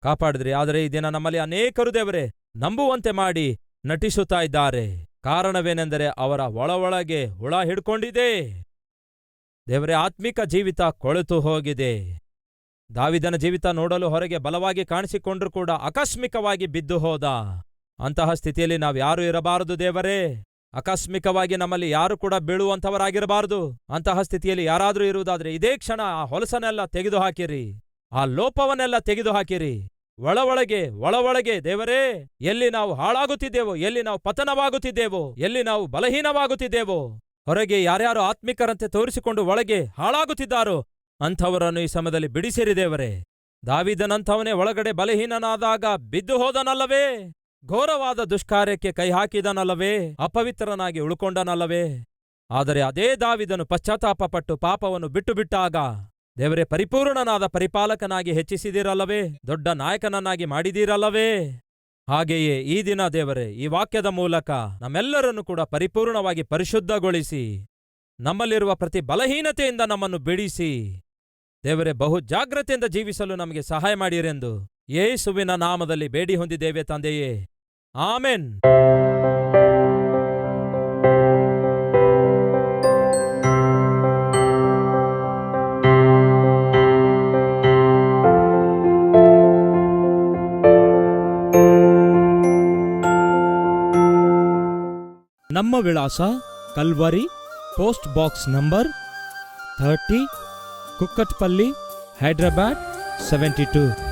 ಕಾಪಾಡಿದ್ರಿ. ಆದರೆ ಈ ದಿನ ನಮ್ಮಲ್ಲಿ ಅನೇಕರು ದೇವರೇ ನಂಬುವಂತೆ ಮಾಡಿ ನಟಿಸುತ್ತಾ ಇದ್ದಾರೆ. ಕಾರಣವೇನೆಂದರೆ ಅವರ ಒಳಗೆ ಹುಳ ಹಿಡ್ಕೊಂಡಿದೆ ದೇವರೇ. ಆತ್ಮಿಕ ಜೀವಿತ ಕೊಳೆತು ಹೋಗಿದೆ. ದಾವೀದನ ಜೀವಿತ ನೋಡಲು ಹೊರಗೆ ಬಲವಾಗಿ ಕಾಣಿಸಿಕೊಂಡ್ರೂ ಕೂಡ ಆಕಸ್ಮಿಕವಾಗಿ ಬಿದ್ದು ಹೋದ. ಅಂತಹ ಸ್ಥಿತಿಯಲ್ಲಿ ನಾವ್ಯಾರೂ ಇರಬಾರದು ದೇವರೇ. ಆಕಸ್ಮಿಕವಾಗಿ ನಮ್ಮಲ್ಲಿ ಯಾರು ಕೂಡ ಬೀಳುವಂಥವರಾಗಿರಬಾರದು. ಅಂತಹ ಸ್ಥಿತಿಯಲ್ಲಿ ಯಾರಾದ್ರೂ ಇರುವುದಾದ್ರೆ ಇದೇ ಕ್ಷಣ ಆ ಹೊಲಸನ್ನೆಲ್ಲ ತೆಗೆದು ಹಾಕಿರಿ, ಆ ಲೋಪವನ್ನೆಲ್ಲ ತೆಗೆದು ಹಾಕಿರಿ. ಒಳೊಳಗೆ ದೇವರೇ, ಎಲ್ಲಿ ನಾವು ಹಾಳಾಗುತ್ತಿದ್ದೇವೋ, ಎಲ್ಲಿ ನಾವು ಪತನವಾಗುತ್ತಿದ್ದೇವೋ, ಎಲ್ಲಿ ನಾವು ಬಲಹೀನವಾಗುತ್ತಿದ್ದೇವೋ, ಹೊರಗೆ ಯಾರ್ಯಾರು ಆತ್ಮಿಕರಂತೆ ತೋರಿಸಿಕೊಂಡು ಒಳಗೆ ಹಾಳಾಗುತ್ತಿದ್ದಾರೋ ಅಂಥವರನ್ನು ಈ ಸಮಯದಲ್ಲಿ ಬಿಡಿಸಿರಿ ದೇವರೇ. ದಾವೀದನಂಥವನೇ ಒಳಗಡೆ ಬಲಹೀನನಾದಾಗ ಬಿದ್ದು ಹೋದನಲ್ಲವೇ? ಘೋರವಾದ ದುಷ್ಕಾರ್ಯಕ್ಕೆ ಕೈ ಹಾಕಿದನಲ್ಲವೇ, ಅಪವಿತ್ರನಾಗಿ ಉಳ್ಕೊಂಡನಲ್ಲವೇ. ಆದರೆ ಅದೇ ದಾವೀದನು ಪಶ್ಚಾತ್ತಾಪಪಟ್ಟು ಪಾಪವನ್ನು ಬಿಟ್ಟು ಬಿಟ್ಟಾಗ ದೇವರೇ ಪರಿಪೂರ್ಣನಾದ ಪರಿಪಾಲಕನಾಗಿ ಹೆಚ್ಚಿಸಿದಿರಲ್ಲವೇ, ದೊಡ್ಡ ನಾಯಕನನ್ನಾಗಿ ಮಾಡಿದಿರಲ್ಲವೇ. ಹಾಗೆಯೇ ಈ ದಿನ ದೇವರೇ ಈ ವಾಕ್ಯದ ಮೂಲಕ ನಮ್ಮೆಲ್ಲರನ್ನು ಕೂಡ ಪರಿಪೂರ್ಣವಾಗಿ ಪರಿಶುದ್ಧಗೊಳಿಸಿ, ನಮ್ಮಲ್ಲಿರುವ ಪ್ರತಿ ಬಲಹೀನತೆಯಿಂದ ನಮ್ಮನ್ನು ಬಿಡಿಸಿ ದೇವರೇ ಬಹು ಜಾಗ್ರತೆಯಿಂದ ಜೀವಿಸಲು ನಮಗೆ ಸಹಾಯ ಮಾಡಿರೆಂದು ಯೇಸುವಿನ ನಾಮದಲ್ಲಿ ಬೇಡಿ ಹೊಂದಿದ್ದೇವೆ ತಂದೆಯೇ, ಆಮೆನ್. ನಮ್ಮ ವಿಳಾಸ Calvary, post box number 30, Kukatpally, Hyderabad 72.